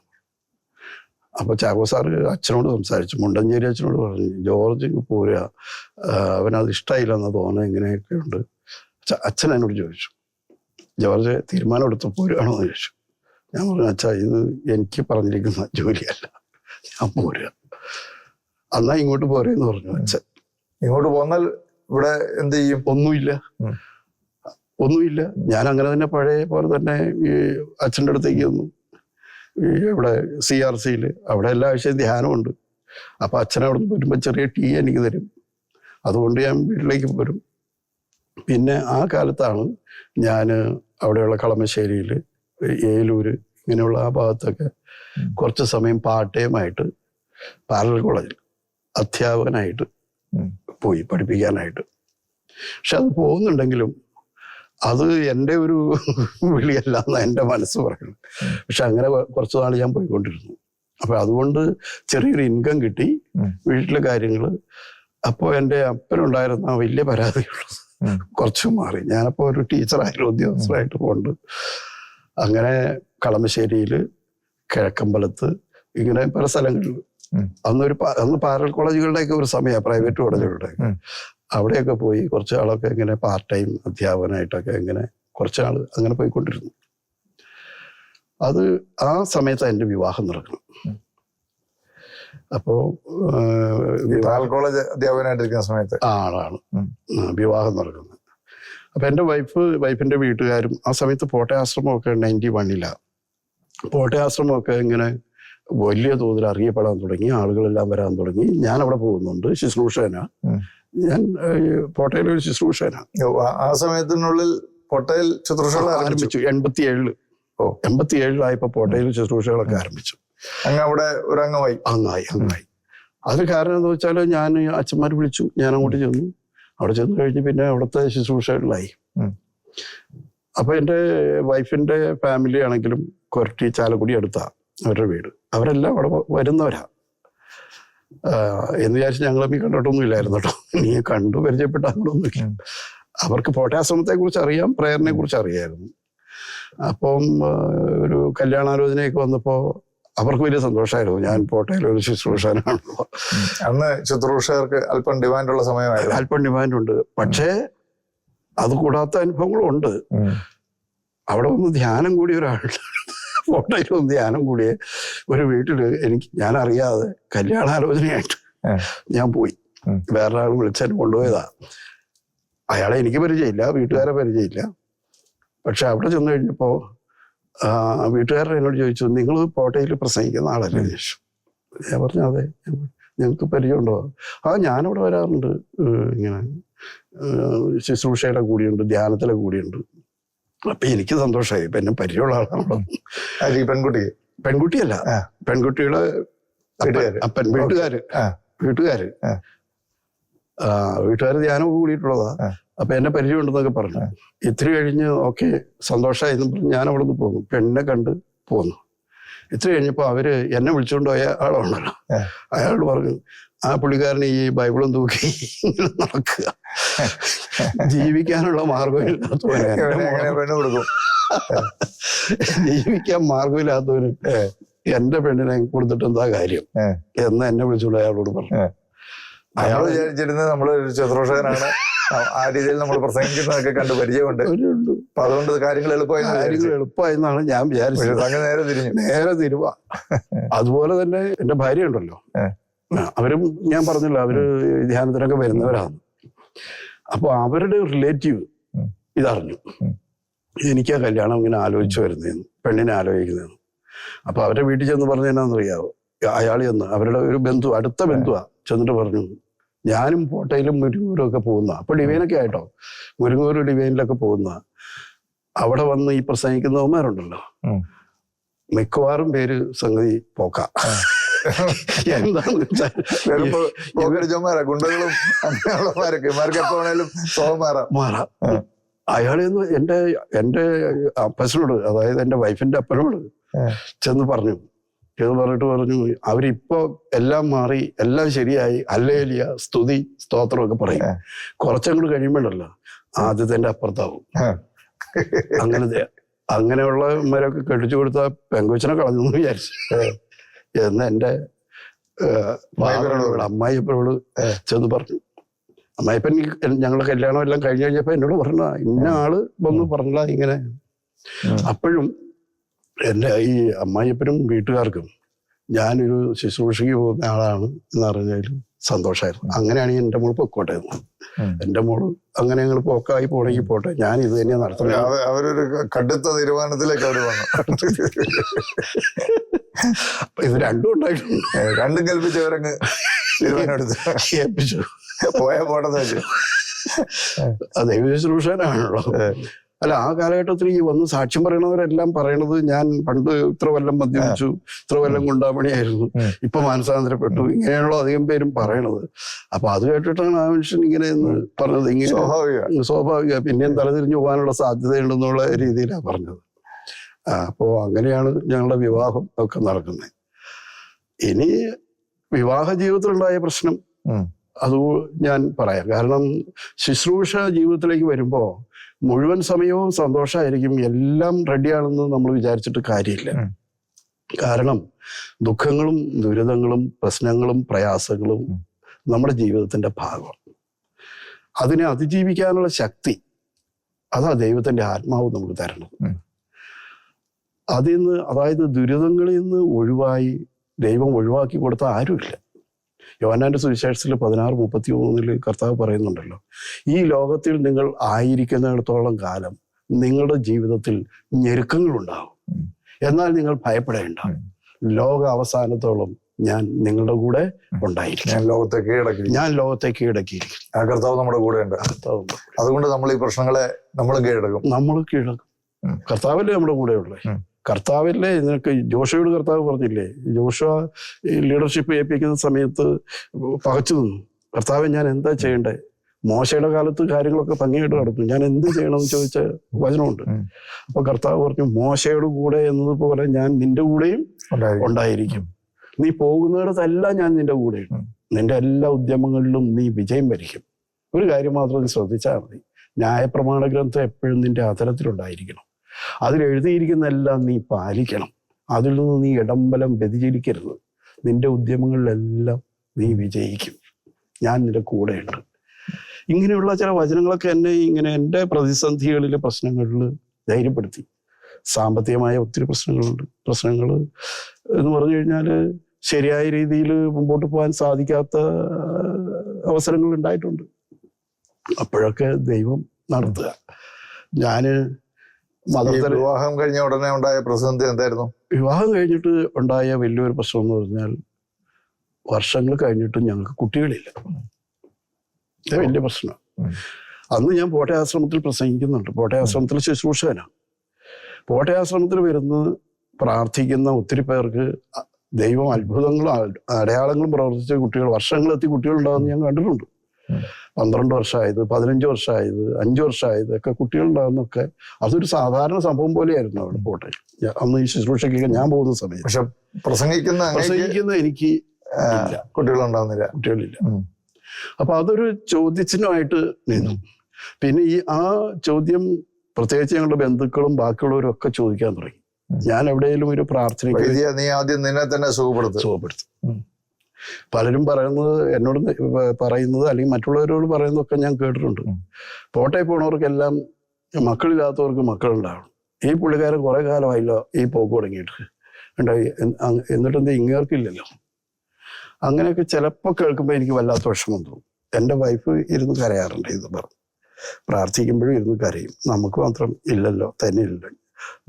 അപ്പൊ ചാക്കോ സാറ് അച്ഛനോട് സംസാരിച്ചു, മുണ്ടഞ്ചേരി അച്ഛനോട് പറഞ്ഞു, ജോർജ് പോരുക, അവനത് ഇഷ്ടമായില്ലെന്ന് തോന്നുന്നത്, ഇങ്ങനെയൊക്കെ ഉണ്ട്. അച്ഛൻ എന്നോട് ചോദിച്ചു, ജോർജ് തീരുമാനം എടുത്ത് പോരുകയാണോ എന്ന് ചോദിച്ചു. ഞാൻ പറഞ്ഞു, അച്ഛാ ഇത് എനിക്ക് പറഞ്ഞിരിക്കുന്ന ജോലിയല്ല, ഞാൻ പോരുക, എന്നാ ഇങ്ങോട്ട് പോരെന്ന് പറഞ്ഞു അച്ഛൻ. ഇങ്ങോട്ട് പോന്നാൽ ഇവിടെ എന്ത് ചെയ്യും? ഒന്നുമില്ല. ഞാൻ അങ്ങനെ തന്നെ പഴയ പോലെ തന്നെ ഈ അച്ഛൻ്റെ അടുത്തേക്ക് വന്നു. ഇവിടെ CRCയിൽ അവിടെ എല്ലാ ആഴ്ചയും ധ്യാനമുണ്ട്. അപ്പൊ അച്ഛൻ അവിടെ നിന്ന് വരുമ്പോൾ ചെറിയ ടീ എനിക്ക് തരും, അതുകൊണ്ട് ഞാൻ വീട്ടിലേക്ക് പോരും. പിന്നെ ആ കാലത്താണ് ഞാൻ അവിടെയുള്ള കളമശ്ശേരിയിൽ, ഏലൂര്, ഇങ്ങനെയുള്ള ആ ഭാഗത്തൊക്കെ കുറച്ച് സമയം പാർട്ട് ടൈമായിട്ട് പാരലൽ കോളേജിൽ അധ്യാപകനായിട്ട് പോയി പഠിപ്പിക്കാനായിട്ട്. പക്ഷെ അത് പോകുന്നുണ്ടെങ്കിലും അത് എൻ്റെ ഒരു വിളിയല്ല എന്നാണ് എൻ്റെ മനസ്സ് പറയുന്നത്. പക്ഷെ അങ്ങനെ കുറച്ച് നാൾ ഞാൻ പോയിക്കൊണ്ടിരുന്നു. അപ്പൊ അതുകൊണ്ട് ചെറിയൊരു ഇൻകം കിട്ടി, വീട്ടിലെ കാര്യങ്ങള്. അപ്പോൾ എൻ്റെ അപ്പനുണ്ടായിരുന്ന വലിയ പരാതിയുള്ളത് കുറച്ച് മാറി. ഞാനപ്പോൾ ഒരു ടീച്ചറായാലും ഉദ്യോഗസ്ഥരായിട്ട് പോകുന്നുണ്ട്. അങ്ങനെ കളമശ്ശേരിയിൽ, കിഴക്കമ്പലത്ത്, ഇങ്ങനെ പല സ്ഥലങ്ങളിൽ അന്ന് പാരൽ കോളേജുകളുടെയൊക്കെ ഒരു സമയമാണ്, പ്രൈവറ്റ് കോളേജുകളുടെ. അവിടെയൊക്കെ പോയി കുറച്ച് ആളൊക്കെ ഇങ്ങനെ പാർട്ട് ടൈം അധ്യാപകനായിട്ടൊക്കെ ഇങ്ങനെ കുറച്ച് ആൾ അങ്ങനെ പോയിക്കൊണ്ടിരുന്നു. അത് ആ സമയത്ത് എൻ്റെ വിവാഹം നടക്കണം. അപ്പോ കോളേജ് അധ്യാപകനായിട്ടിരിക്കുന്ന സമയത്ത് ആളാണ് വിവാഹം നടക്കുന്നത്. അപ്പൊ എൻ്റെ വൈഫിന്റെ വീട്ടുകാരും ആ സമയത്ത് പോട്ടയാശ്രമമൊക്കെ 91-ലാണ്. പോട്ടയാശ്രമമൊക്കെ ഇങ്ങനെ വലിയ തോതിൽ അറിയപ്പെടാൻ തുടങ്ങി, ആളുകളെല്ലാം വരാൻ തുടങ്ങി. ഞാൻ അവിടെ പോകുന്നുണ്ട്, ശുശ്രൂഷകനാ. ഞാൻ പോട്ടയിലെ ഒരു ശുശ്രൂഷകനാ. ആ സമയത്തിനുള്ളിൽ പോട്ടയിൽ ശുശ്രൂഷകൾ ആരംഭിച്ചു. 87-ലായപ്പോ പോട്ടയിൽ ശുശ്രൂഷകളൊക്കെ ആരംഭിച്ചു. അങ്ങ് അവിടെ ഒരു അംഗമായി. അതിന് കാരണം എന്താ വെച്ചാൽ ഞാൻ അച്ഛന്മാർ വിളിച്ചു, ഞാൻ അങ്ങോട്ട് ചെന്നു. അവിടെ ചെന്ന് കഴിഞ്ഞ് പിന്നെ അവിടുത്തെ ശുശ്രൂഷകളിലായി. അപ്പൊ എൻ്റെ വൈഫിന്റെ ഫാമിലി ആണെങ്കിലും കൊരട്ടി, ചാലക്കുടി അടുത്താ അവരുടെ വീട്. അവരെല്ലാം അവിടെ വരുന്നവരാ. എന്ന് വിചാരിച്ച് ഞങ്ങൾ തമ്മിൽ കണ്ടിട്ടൊന്നും ഇല്ലായിരുന്നു കേട്ടോ. നീ കണ്ടു പരിചയപ്പെട്ട അങ്ങനൊന്നുമില്ല. അവർക്ക് പോട്ടയാശ്രമത്തെ കുറിച്ച് അറിയാം, പ്രേയറിനെ കുറിച്ച് അറിയായിരുന്നു. അപ്പം ഒരു കല്യാണാലോചനയൊക്കെ വന്നപ്പോ അവർക്ക് വലിയ സന്തോഷമായിരുന്നു. ഞാൻ പോട്ടയിൽ ഒരു ശുശ്രൂഷകനാണല്ലോ. അന്ന് ശുശ്രൂഷകർക്ക് അല്പം ഡിമാൻഡുള്ള സമയമായിരുന്നു. അല്പം ഡിമാൻഡുണ്ട്. പക്ഷേ അത് കൂടാത്ത അനുഭവങ്ങളും ഉണ്ട്. അവിടെ ഒന്ന് ധ്യാനം കൂടിയ ഒരാളുടെ ഫോട്ടോയിൽ ഒന്ന് ധ്യാനം കൂടിയ ഒരു വീട്ടില് ഞാൻ അറിയാതെ കല്യാണാലോചനയായിട്ട് ഞാൻ പോയി. വേറൊരാൾ വിളിച്ചാൽ കൊണ്ടുപോയതാ. അയാളെ എനിക്ക് പരിചയമില്ല, വീട്ടുകാരെ പരിചയമില്ല. പക്ഷെ അവിടെ ചെന്ന് കഴിഞ്ഞപ്പോ വീട്ടുകാരൻ എന്നോട് ചോദിച്ചു, നിങ്ങൾ കോട്ടയിൽ പ്രസംഗിക്കുന്ന ആളല്ലേ ചോദിച്ചു. ഞാൻ പറഞ്ഞു അതെ. ഞങ്ങൾക്ക് പരിചയമുണ്ടോ? ഞാനിവിടെ വരാറുണ്ട്, ഇങ്ങനെ ശുശ്രൂഷയുടെ കൂടിയുണ്ട്, ധ്യാനത്തിലെ കൂടിയുണ്ട്. അപ്പൊ എനിക്ക് സന്തോഷമായി. ഇപ്പൊ എന്നെ പരിചയമുള്ള ആളാണല്ലോ. പെൺകുട്ടിയല്ല, പെൺകുട്ടിയുടെ അപ്പൻ, വീട്ടുകാര് ധ്യാനമൊക്കെ കൂടിയിട്ടുള്ളതാ. അപ്പൊ എന്നെ പരിചയമുണ്ടെന്നൊക്കെ പറഞ്ഞു. ഇത്തിരി കഴിഞ്ഞ് ഓക്കെ സന്തോഷമായി എന്ന് പറഞ്ഞ് ഞാൻ അവിടെ നിന്ന് പോന്നു. പെണ്ണിനെ കണ്ട് പോന്നു. ഇത്തിരി കഴിഞ്ഞപ്പോ അവര് എന്നെ വിളിച്ചുകൊണ്ട് പോയ ആളുണ്ടല്ലോ, അയാളോട് പറഞ്ഞു, ആ പുള്ളിക്കാരന് ഈ ബൈബിളും തൂക്കി നടക്കുക, ജീവിക്കാനുള്ള മാർഗമില്ലാത്തവന്, ജീവിക്കാൻ മാർഗമില്ലാത്തവന് എന്റെ പെണ്ണിനെ കൊടുത്തിട്ട് എന്താ കാര്യം എന്ന് എന്നെ വിളിച്ചുകൊണ്ട് അയാളോട് പറഞ്ഞു. അയാൾ വിചാരിച്ചിരുന്നത് നമ്മളൊരു ശുശ്രൂഷകനാണ്, ആ രീതിയിൽ നമ്മൾ പ്രസംഗിക്കുന്നതൊക്കെ കണ്ട് പരിചയമുണ്ട്. അപ്പൊ അതുകൊണ്ട് കാര്യങ്ങൾ എളുപ്പമായെന്നാണ് ഞാൻ വിചാരിച്ചത്. നേരെ തിരുവാ. അതുപോലെ തന്നെ എന്റെ ഭാര്യ ഉണ്ടല്ലോ, അവരും ഞാൻ പറഞ്ഞല്ലോ അവര് ധ്യാനത്തിനൊക്കെ വരുന്നവരാണ്. അപ്പൊ അവരുടെ റിലേറ്റീവ് ഇതറിഞ്ഞു എനിക്ക് ആ കല്യാണം ഇങ്ങനെ ആലോചിച്ചു വരുന്നതെന്ന്, പെണ്ണിനെ ആലോചിക്കുന്നതെന്ന്. അപ്പൊ അവരുടെ വീട്ടിൽ ചെന്ന് പറഞ്ഞതെന്നാന്നറിയാവോ, അയാൾ ചെന്ന് അവരുടെ ഒരു ബന്ധു, അടുത്ത ബന്ധുവാ, ചെന്നിട്ട് പറഞ്ഞു, ഞാനും കോട്ടയിലും മുരുങ്ങൂരും ഒക്കെ പോകുന്ന, അപ്പൊ ഡിവൈനൊക്കെ ആയിട്ടോ, മുരുങ്ങൂരും ഡിവൈനിലൊക്കെ പോകുന്ന, അവിടെ വന്ന് ഈ പ്രസംഗിക്കുന്നവന്മാരുണ്ടല്ലോ മിക്കവാറും പേര് സംഗതി പോക്ക. എന്താന്ന് വെച്ചാൽ മാറാം. അയാളെന്ന് എന്റെ അപ്പച്ചനോട്, അതായത് എന്റെ വൈഫിന്റെ അപ്പനോട് ചെന്ന് പറഞ്ഞു. പറഞ്ഞിട്ട് പറഞ്ഞു, അവരിപ്പോ എല്ലാം മാറി, എല്ലാം ശരിയായി, ഹല്ലേലൂയ, സ്തുതി, സ്തോത്രം ഒക്കെ പറയും. കുറച്ചങ്ങോട്ട് കഴിയുമ്പോഴല്ലോ ആദ്യത്തെ അപ്പുറത്താവും. അങ്ങനെയുള്ളവരൊക്കെ കെട്ടിച്ചു കൊടുത്ത പെങ്കൊച്ചിനെ കളഞ്ഞു എന്ന് വിചാരിച്ചു എന്ന് എന്റെ അമ്മായിയപ്പനോട് ചെന്ന് പറഞ്ഞു. അമ്മായിപ്പൻ ഞങ്ങളുടെ കല്യാണം എല്ലാം കഴിഞ്ഞ് കഴിഞ്ഞപ്പോ എന്നോട് പറഞ്ഞ, ഇന്ന ആള് വന്ന് പറഞ്ഞ ഇങ്ങനെ. അപ്പോഴും എൻ്റെ ഈ അമ്മായിയപ്പനും വീട്ടുകാർക്കും ഞാനൊരു ശുശ്രൂഷയ്ക്ക് പോകുന്ന ആളാണ് എന്ന് അറിഞ്ഞാലും സന്തോഷമായിരുന്നു. അങ്ങനെയാണ് എൻ്റെ മോള് പൊക്കോട്ടെ എന്ന്. എൻ്റെ മോള് അങ്ങനെ ഞങ്ങൾ പോക്കായി പോണെങ്കിൽ പോട്ടെ, ഞാൻ ഇത് തന്നെയാണ് നടത്തുന്നത്. അവരൊരു കടുത്ത തീരുമാനത്തിലേക്ക് അവർ വന്നു. ഇത് രണ്ടും ഉണ്ടായിട്ടുണ്ട്. രണ്ടും കൽപ്പിച്ചവരങ്ങ് ഏൽപ്പിച്ചു. പോയാ പോട്ടെന്ന് വെച്ചു. ദൈവ ശുശ്രൂഷനാണല്ലോ. അല്ല, ആ കാലഘട്ടത്തിൽ ഈ വന്ന് സാക്ഷ്യം പറയണവരെല്ലാം പറയണത്, ഞാൻ പണ്ട് ഇത്ര കൊല്ലം മദ്യപിച്ചു, ഇത്ര കൊല്ലം ഗുണ്ടാമണിയായിരുന്നു, ഇപ്പൊ മാനസാന്തരപ്പെട്ടു, ഇങ്ങനെയാണല്ലോ അധികം പേരും പറയണത്. അപ്പൊ അത് കേട്ടിട്ടാണ് ആ മനുഷ്യൻ ഇങ്ങനെ പറഞ്ഞത്. ഇങ്ങനെ സ്വാഭാവിക, പിന്നെയും തലതിരിഞ്ഞു പോകാനുള്ള സാധ്യതയുണ്ടെന്നുള്ള രീതിയിലാണ് പറഞ്ഞത്. അപ്പോ അങ്ങനെയാണ് ഞങ്ങളുടെ വിവാഹം ഒക്കെ നടക്കുന്നത്. ഇനി വിവാഹ ജീവിതത്തിലുണ്ടായ പ്രശ്നം അത് ഞാൻ പറയാം. കാരണം ശുശ്രൂഷ ജീവിതത്തിലേക്ക് വരുമ്പോ മുഴുവൻ സമയവും സന്തോഷമായിരിക്കും, എല്ലാം റെഡിയാണെന്ന് നമ്മൾ വിചാരിച്ചിട്ട് കാര്യമില്ല. കാരണം ദുഃഖങ്ങളും ദുരിതങ്ങളും പ്രശ്നങ്ങളും പ്രയാസങ്ങളും നമ്മുടെ ജീവിതത്തിന്റെ ഭാഗം. അതിനെ അതിജീവിക്കാനുള്ള ശക്തി അതാ ദൈവത്തിന്റെ ആത്മാവ് നമുക്ക് തരണം. അതിൽ നിന്ന്, അതായത് ദുരിതങ്ങളിൽ നിന്ന് ദൈവം ഒഴിവാക്കി കൊടുത്ത ആരുമില്ല. യോഹന്നാന്റെ സുവിശേഷത്തിൽ 16:33 കർത്താവ് പറയുന്നുണ്ടല്ലോ, ഈ ലോകത്തിൽ നിങ്ങൾ ആയിരിക്കുന്നിടത്തോളം കാലം നിങ്ങളുടെ ജീവിതത്തിൽ ഞെരുക്കങ്ങളുണ്ടാവും, എന്നാൽ നിങ്ങൾ ഭയപ്പെടേണ്ട, ലോക അവസാനത്തോളം ഞാൻ നിങ്ങളുടെ കൂടെ ഉണ്ടായിരിക്കും. ഞാൻ ലോകത്തെ കീഴടക്കിയിരിക്കും. ആ കർത്താവ് നമ്മുടെ കൂടെ ഉണ്ട്. അതുകൊണ്ട് നമ്മൾ ഈ പ്രശ്നങ്ങളെ നമ്മൾ കീഴടക്കും. കർത്താവല്ലേ നമ്മുടെ കൂടെ ഉള്ളത്. കർത്താവില്ലേ, നിനക്ക് ജോഷയോട് കർത്താവ് പറഞ്ഞില്ലേ, ജോഷുവ ലീഡർഷിപ്പ് ഏൽപ്പിക്കുന്ന സമയത്ത് പകച്ചു നിന്നു. കർത്താവ്, ഞാൻ എന്താ ചെയ്യണ്ടേ? മോശയുടെ കാലത്ത് കാര്യങ്ങളൊക്കെ ഭംഗിയായിട്ട് നടന്നു, ഞാൻ എന്ത് ചെയ്യണമെന്ന് ചോദിച്ച വചനമുണ്ട്. അപ്പൊ കർത്താവ് പറഞ്ഞു, മോശയുടെ കൂടെ എന്നതുപോലെ ഞാൻ നിന്റെ കൂടെയും ഉണ്ടായിരിക്കും. നീ പോകുന്നിടത്തെല്ലാം ഞാൻ നിന്റെ കൂടെയുണ്ട്. നിന്റെ എല്ലാ ഉദ്യമങ്ങളിലും നീ വിജയം വരിക്കും. ഒരു കാര്യം മാത്രം നീ ശ്രദ്ധിച്ചാൽ മതി, ന്യായപ്രമാണ ഗ്രന്ഥം എപ്പോഴും നിന്റെ അധരത്തിലുണ്ടായിരിക്കണം. അതിലെഴുതിയിരിക്കുന്നതെല്ലാം നീ പാലിക്കണം. അതിൽ നിന്ന് നീ ഇടംബലം വ്യതിചലിക്കരുത്. നിന്റെ ഉദ്യമങ്ങളിലെല്ലാം നീ വിജയിക്കും. ഞാൻ നിന്റെ കൂടെയുണ്ട്. ഇങ്ങനെയുള്ള ചില വചനങ്ങളൊക്കെ എന്നെ ഇങ്ങനെ എൻ്റെ പ്രതിസന്ധികളിലെ പ്രശ്നങ്ങളിൽ ധൈര്യപ്പെടുത്തി. സാമ്പത്തികമായ ഒത്തിരി പ്രശ്നങ്ങൾ എന്ന് പറഞ്ഞു കഴിഞ്ഞാൽ ശരിയായ രീതിയിൽ മുമ്പോട്ട് പോകാൻ സാധിക്കാത്ത അവസരങ്ങൾ ഉണ്ടായിട്ടുണ്ട്. അപ്പോഴൊക്കെ ദൈവം നടത്തുക. ഞാന് വിവാഹം കഴിഞ്ഞ ഉടനെ ഉണ്ടായ പ്രതിസന്ധി എന്തായിരുന്നു? വിവാഹം കഴിഞ്ഞിട്ട് ഉണ്ടായ വലിയൊരു പ്രശ്നം എന്ന് പറഞ്ഞാൽ വർഷങ്ങൾ കഴിഞ്ഞിട്ടും ഞങ്ങൾക്ക് കുട്ടികളില്ല. ഇത് വലിയ പ്രശ്നമാണ്. അന്ന് ഞാൻ പോട്ടയാശ്രമത്തിൽ പ്രസംഗിക്കുന്നുണ്ട്. പോട്ടയാശ്രമത്തിൽ ശുശ്രൂഷകനാണ്. പോട്ടയാശ്രമത്തിൽ വരുന്ന പ്രാർത്ഥിക്കുന്ന ഒത്തിരി പേർക്ക് ദൈവം അത്ഭുതങ്ങളും അടയാളങ്ങളും പ്രവർത്തിച്ച കുട്ടികൾ, വർഷങ്ങളെത്തി കുട്ടികളുണ്ടാകുന്ന ഞാൻ കണ്ടിട്ടുണ്ട്. 12 വർഷമായത്, 15 വർഷമായത്, 5 വർഷമായത് ഒക്കെ കുട്ടികളുണ്ടാകുന്നൊക്കെ അതൊരു സാധാരണ സംഭവം പോലെയായിരുന്നു അവിടെ പോട്ടെ. അന്ന് ഈ ശുശ്രൂഷയ്ക്കൊക്കെ ഞാൻ പോകുന്ന സമയത്ത്. പക്ഷെ പ്രസംഗിക്കുന്ന എനിക്ക് കുട്ടികളില്ല. അപ്പൊ അതൊരു ചോദ്യചിഹ്നമായിട്ട് നിന്നു. പിന്നെ ആ ചോദ്യം പ്രത്യേകിച്ച് ഞങ്ങളുടെ ബന്ധുക്കളും ബാക്കിയുള്ളവരും ഒക്കെ ചോദിക്കാൻ തുടങ്ങി. ഞാൻ എവിടെയെങ്കിലും ഒരു പ്രാർത്ഥനയ്ക്ക് നീ ആദ്യം നിന്നെ തന്നെ സുഖപ്പെടുത്തും. പലരും എന്നോട് പറയുന്നത് അല്ലെങ്കിൽ മറ്റുള്ളവരോട് പറയുന്നതൊക്കെ ഞാൻ കേട്ടിട്ടുണ്ട്. പോട്ടെ പോണവർക്കെല്ലാം മക്കളില്ലാത്തവർക്ക് മക്കളുണ്ടാവണം. ഈ പുള്ളിക്കാരൻ കുറെ കാലമായില്ലോ ഈ പോക്ക് തുടങ്ങിയിട്ട് ഉണ്ടായി, എന്നിട്ടെന്താ ഇങ്ങേർക്കില്ലല്ലോ. അങ്ങനെയൊക്കെ ചിലപ്പോൾ കേൾക്കുമ്പോൾ എനിക്ക് വല്ലാത്ത വിഷമം തോന്നും. എൻ്റെ വൈഫ് ഇരുന്ന് കരയാറുണ്ട്. ഇത് പറഞ്ഞു പ്രാർത്ഥിക്കുമ്പോഴും ഇരുന്ന് കരയും. നമുക്ക് മാത്രം ഇല്ലല്ലോ, തന്നെ ഇല്ല.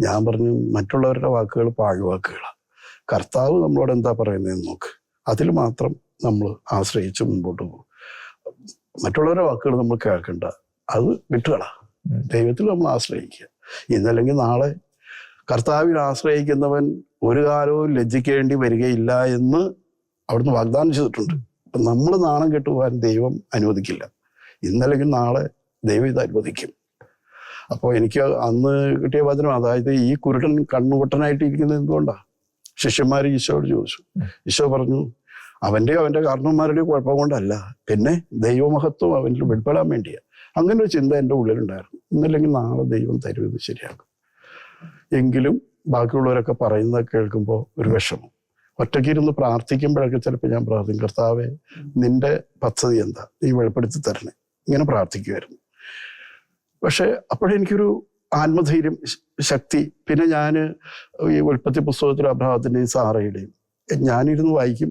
ഞാൻ പറഞ്ഞു മറ്റുള്ളവരുടെ വാക്കുകൾ പാഴ്വാക്കുകളാണ്. കർത്താവ് നമ്മളോട് എന്താ പറയുന്നതെന്ന് നോക്ക്, അതിൽ മാത്രം നമ്മൾ ആശ്രയിച്ച് മുമ്പോട്ട് പോകും. മറ്റുള്ളവരുടെ വാക്കുകൾ നമ്മൾ കേൾക്കണ്ട, അത് വിട്ടുകളാ. ദൈവത്തിൽ നമ്മൾ ആശ്രയിക്കുക. ഇന്നല്ലെങ്കിൽ നാളെ കർത്താവിൽ ആശ്രയിക്കുന്നവൻ ഒരു കാലവും ലജ്ജിക്കേണ്ടി വരികയില്ല എന്ന് അവിടുന്ന് വാഗ്ദാനം ചെയ്തിട്ടുണ്ട്. അപ്പം നമ്മൾ നാണം കെട്ടുപോകാൻ ദൈവം അനുവദിക്കില്ല. ഇന്നല്ലെങ്കിൽ നാളെ ദൈവം ഇത് അനുവദിക്കും. അപ്പോൾ എനിക്ക് അന്ന് കിട്ടിയ വചനം, അതായത് ഈ കുരുടൻ കണ്ണുപൊട്ടനായിട്ട് ഇരിക്കുന്നത് എന്തുകൊണ്ടാണ്? ശിഷ്യന്മാർ ഈശോയോട് ചോദിച്ചു. ഈശോ പറഞ്ഞു, അവന്റെ കാരണവന്മാരുടെ കുഴപ്പം കൊണ്ടല്ല, പിന്നെ ദൈവമഹത്വം അവനിൽ വെളിപ്പെടാൻ വേണ്ടിയാണ്. അങ്ങനെ ഒരു ചിന്ത എൻ്റെ ഉള്ളിലുണ്ടായിരുന്നു. ഇന്നല്ലെങ്കിൽ നാളെ ദൈവം തരും, ഇത് ശരിയാക്കും. എങ്കിലും ബാക്കിയുള്ളവരൊക്കെ പറയുന്നത് കേൾക്കുമ്പോൾ ഒരു വിഷമം. ഒറ്റയ്ക്കിരുന്ന് പ്രാർത്ഥിക്കുമ്പോഴൊക്കെ ചിലപ്പോൾ ഞാൻ പ്രാർത്ഥിക്കും, കർത്താവേ നിന്റെ പദ്ധതി എന്താ, നീ വെളിപ്പെടുത്തി തരണേ, ഇങ്ങനെ പ്രാർത്ഥിക്കുമായിരുന്നു. പക്ഷെ അപ്പോഴെനിക്കൊരു ആത്മധൈര്യം, ശക്തി. പിന്നെ ഞാൻ ഈ ഉൽപ്പത്തി പുസ്തകത്തിൽ അബ്രഹാത്തിൻ്റെയും സാറയുടെയും ഞാനിരുന്ന് വായിക്കും.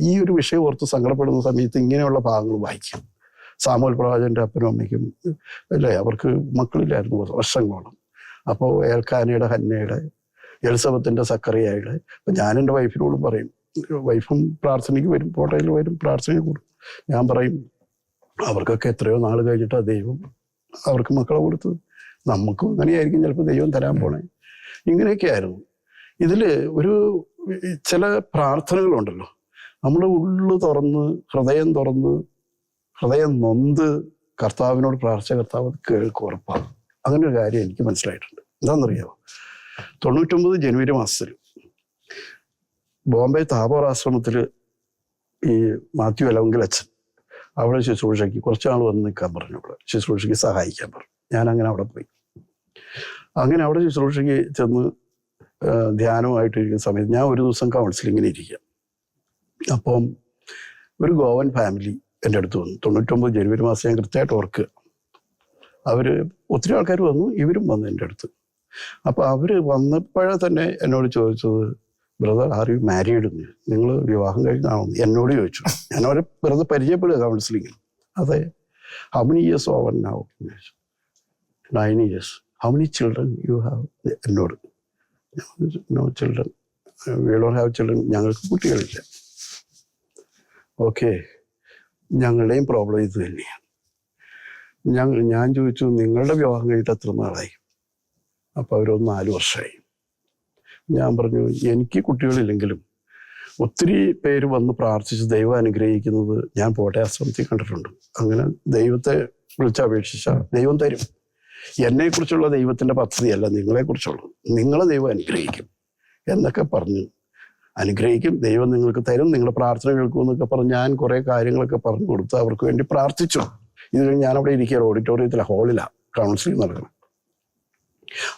ഈ ഒരു വിഷയം ഓർത്ത് സങ്കടപ്പെടുന്ന സമയത്ത് ഇങ്ങനെയുള്ള ഭാഗങ്ങൾ വായിക്കും. സാമുവേൽ പ്രവാചകന്റെ അപ്പനും അമ്മയ്ക്കും അല്ലേ, അവർക്ക് മക്കളില്ലായിരുന്നു വർഷങ്ങളോളം. അപ്പോൾ ഏൽക്കാനയുടെ, ഹന്നയുടെ, എലിസബത്തിന്റെ, സക്കറിയയുടെ. അപ്പം ഞാൻ എൻ്റെ വൈഫിനോടും പറയും, വൈഫും പ്രാർത്ഥനയ്ക്ക് വരും, പോട്ടയിൽ വരും, പ്രാർത്ഥനയ്ക്ക് കൂടും. ഞാൻ പറയും, അവർക്കൊക്കെ എത്രയോ നാൾ കഴിഞ്ഞിട്ടാണ് ദൈവം അവർക്ക് മക്കളെ കൊടുത്തത്. നമുക്കും അങ്ങനെയായിരിക്കും ചിലപ്പോൾ ദൈവം തരാൻ പോണേ. ഇങ്ങനെയൊക്കെ ആയിരുന്നു. ഇതിൽ ഒരു ചില പ്രാർത്ഥനകളുണ്ടല്ലോ, നമ്മുടെ ഉള്ളു തുറന്ന് ഹൃദയം നൊന്ത് കർത്താവിനോട് പ്രാർത്ഥിച്ച കർത്താവ് കേൾക്കും, ഉറപ്പാണ്. അങ്ങനെ ഒരു കാര്യം എനിക്ക് മനസ്സിലായിട്ടുണ്ട്. എന്താണെന്നറിയാമോ, 99 ജനുവരി മാസത്തിൽ ബോംബെ താബോർ ആശ്രമത്തിൽ ഈ മാത്യു എലവങ്കിൽ അച്ഛൻ അവിടെ ശുശ്രൂഷയ്ക്ക് കുറച്ചാൾ വന്ന് നിൽക്കാൻ പറഞ്ഞു. അവിടെ ശുശ്രൂഷയ്ക്ക് സഹായിക്കാൻ പറഞ്ഞു. ഞാൻ അങ്ങനെ അവിടെ പോയി. അങ്ങനെ അവിടെ ശുശ്രൂഷയ്ക്ക് ചെന്ന് ധ്യാനമായിട്ടിരിക്കുന്ന സമയത്ത് ഞാൻ ഒരു ദിവസം കൗൺസിലിങ്ങിന് ഇരിക്കുക. അപ്പം ഒരു ഗോവൻ ഫാമിലി എൻ്റെ അടുത്ത് വന്നു. 99 ജനുവരി മാസം ഞാൻ കൃത്യമായിട്ട് ഓർക്കുക. ഒത്തിരി ആൾക്കാർ വന്നു, ഇവരും വന്നു എൻ്റെ അടുത്ത്. അപ്പോൾ അവർ വന്നപ്പോഴേ തന്നെ എന്നോട് ചോദിച്ചത്, ബ്രദർ ആർ യു മാരീഡ്? നിങ്ങൾ വിവാഹം കഴിഞ്ഞാണോ എന്നോട് ചോദിച്ചു. ഞാൻ അവരെ വെറുതെ പരിചയപ്പെടുക കൗൺസിലിങ്ങിൽ. അതെ. How many years over now? 9 years. How many children you have? എന്നോട്. No children, we don't have children. ഞങ്ങൾക്ക് കുട്ടികളില്ല. ഓക്കെ, ഞങ്ങളുടെയും പ്രോബ്ലം ഇത് തന്നെയാണ്. ഞാൻ ചോദിച്ചു, നിങ്ങളുടെ വിവാഹം കഴിഞ്ഞിട്ട് എത്ര നാളായി? അപ്പോൾ അവരൊന്ന് 4 വർഷമായി. ഞാൻ പറഞ്ഞു, എനിക്ക് കുട്ടികളില്ലെങ്കിലും ഒത്തിരി പേര് വന്ന് പ്രാർത്ഥിച്ച് ദൈവം അനുഗ്രഹിക്കുന്നത് ഞാൻ പോട്ടയാശ്രമത്തിൽ കണ്ടിട്ടുണ്ട്. അങ്ങനെ ദൈവത്തെ വിളിച്ചപേക്ഷിച്ച ദൈവം തരും. എന്നെക്കുറിച്ചുള്ള ദൈവത്തിൻ്റെ പദ്ധതിയല്ല നിങ്ങളെക്കുറിച്ചുള്ളത്. നിങ്ങളെ ദൈവം അനുഗ്രഹിക്കും എന്നൊക്കെ പറഞ്ഞു. അനുഗ്രഹിക്കും, ദൈവം നിങ്ങൾക്ക് തരും, നിങ്ങളുടെ പ്രാർത്ഥന കേൾക്കും എന്നൊക്കെ പറഞ്ഞ് ഞാൻ കുറേ കാര്യങ്ങളൊക്കെ പറഞ്ഞു കൊടുത്ത് അവർക്ക് വേണ്ടി പ്രാർത്ഥിച്ചു. ഇത് കഴിഞ്ഞ് ഞാനവിടെ ഇരിക്കുകയാണ്, ഓഡിറ്റോറിയത്തിലെ ഹാളിലാണ് കൗൺസിലിംഗ് നടക്കണം.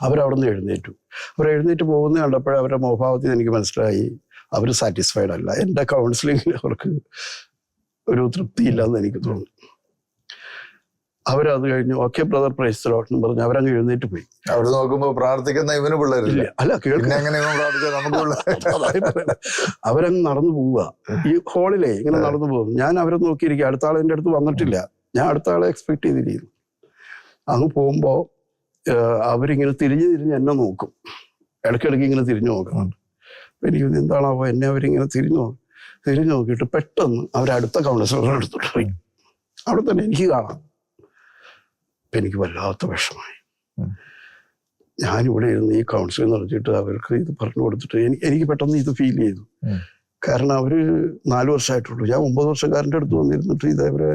അവരവിടെ നിന്ന് എഴുന്നേറ്റ് പോകുന്ന കണ്ടപ്പോഴേ അവരുടെ മുഖഭാവത്തിൽ എനിക്ക് മനസ്സിലായി അവർ സാറ്റിസ്ഫൈഡ് അല്ല. എൻ്റെ കൗൺസിലിങ്ങിൽ അവർക്ക് ഒരു തൃപ്തിയില്ലെന്ന് എനിക്ക് തോന്നുന്നു. അവരത് കഴിഞ്ഞ് ഓക്കെ ബ്രദർ പ്രൈസ് ലോട്ട് എന്ന് പറഞ്ഞ് അവരങ്ങ് എഴുന്നേറ്റ് പോയി. അവര് നോക്കുമ്പോ പ്രാർത്ഥിക്കുന്ന ഇവന് പിള്ളേരില്ല. അല്ല കേൾക്കുക, എങ്ങനെ പ്രാർത്ഥിച്ചാൽ നമുക്ക് അവരങ്ങ് നടന്നു പോവുക. ഈ ഹോളിലേ ഇങ്ങനെ നടന്നു പോകും. ഞാൻ അവരെ നോക്കിയിരിക്കുക. അടുത്ത ആൾ എൻ്റെ അടുത്ത് വന്നിട്ടില്ല. ഞാൻ അടുത്ത ആളെ എക്സ്പെക്ട് ചെയ്തിരിക്കുന്നു. അങ്ങ് പോകുമ്പോൾ അവരിങ്ങനെ തിരിഞ്ഞ് എന്നെ നോക്കും. ഇടയ്ക്കിടയ്ക്ക് ഇങ്ങനെ തിരിഞ്ഞു നോക്കുന്നുണ്ട്. അപ്പം എനിക്ക് എന്താണാവോ എന്നെ അവരിങ്ങനെ തിരിഞ്ഞു നോക്കിയിട്ട് പെട്ടെന്ന് അവരടുത്ത കൗൺസിലറുടെ അടുത്തോട്ട് പോയി. അവിടെ തന്നെ എനിക്ക് കാണാം. അപ്പം എനിക്ക് വല്ലാത്ത വിഷമായി. ഞാനിവിടെ ഇരുന്ന് ഈ കൗൺസിലിംഗ് നടത്തിയിട്ട് അവർക്ക് ഇത് പറഞ്ഞു കൊടുത്തിട്ട് എനിക്ക് പെട്ടെന്ന് ഇത് ഫീൽ ചെയ്തു. കാരണം അവർ 4 വർഷമായിട്ടുള്ളൂ. ഞാൻ 9 വർഷക്കാരൻ്റെ അടുത്ത് വന്നിരുന്നിട്ട് ഇതേവരെ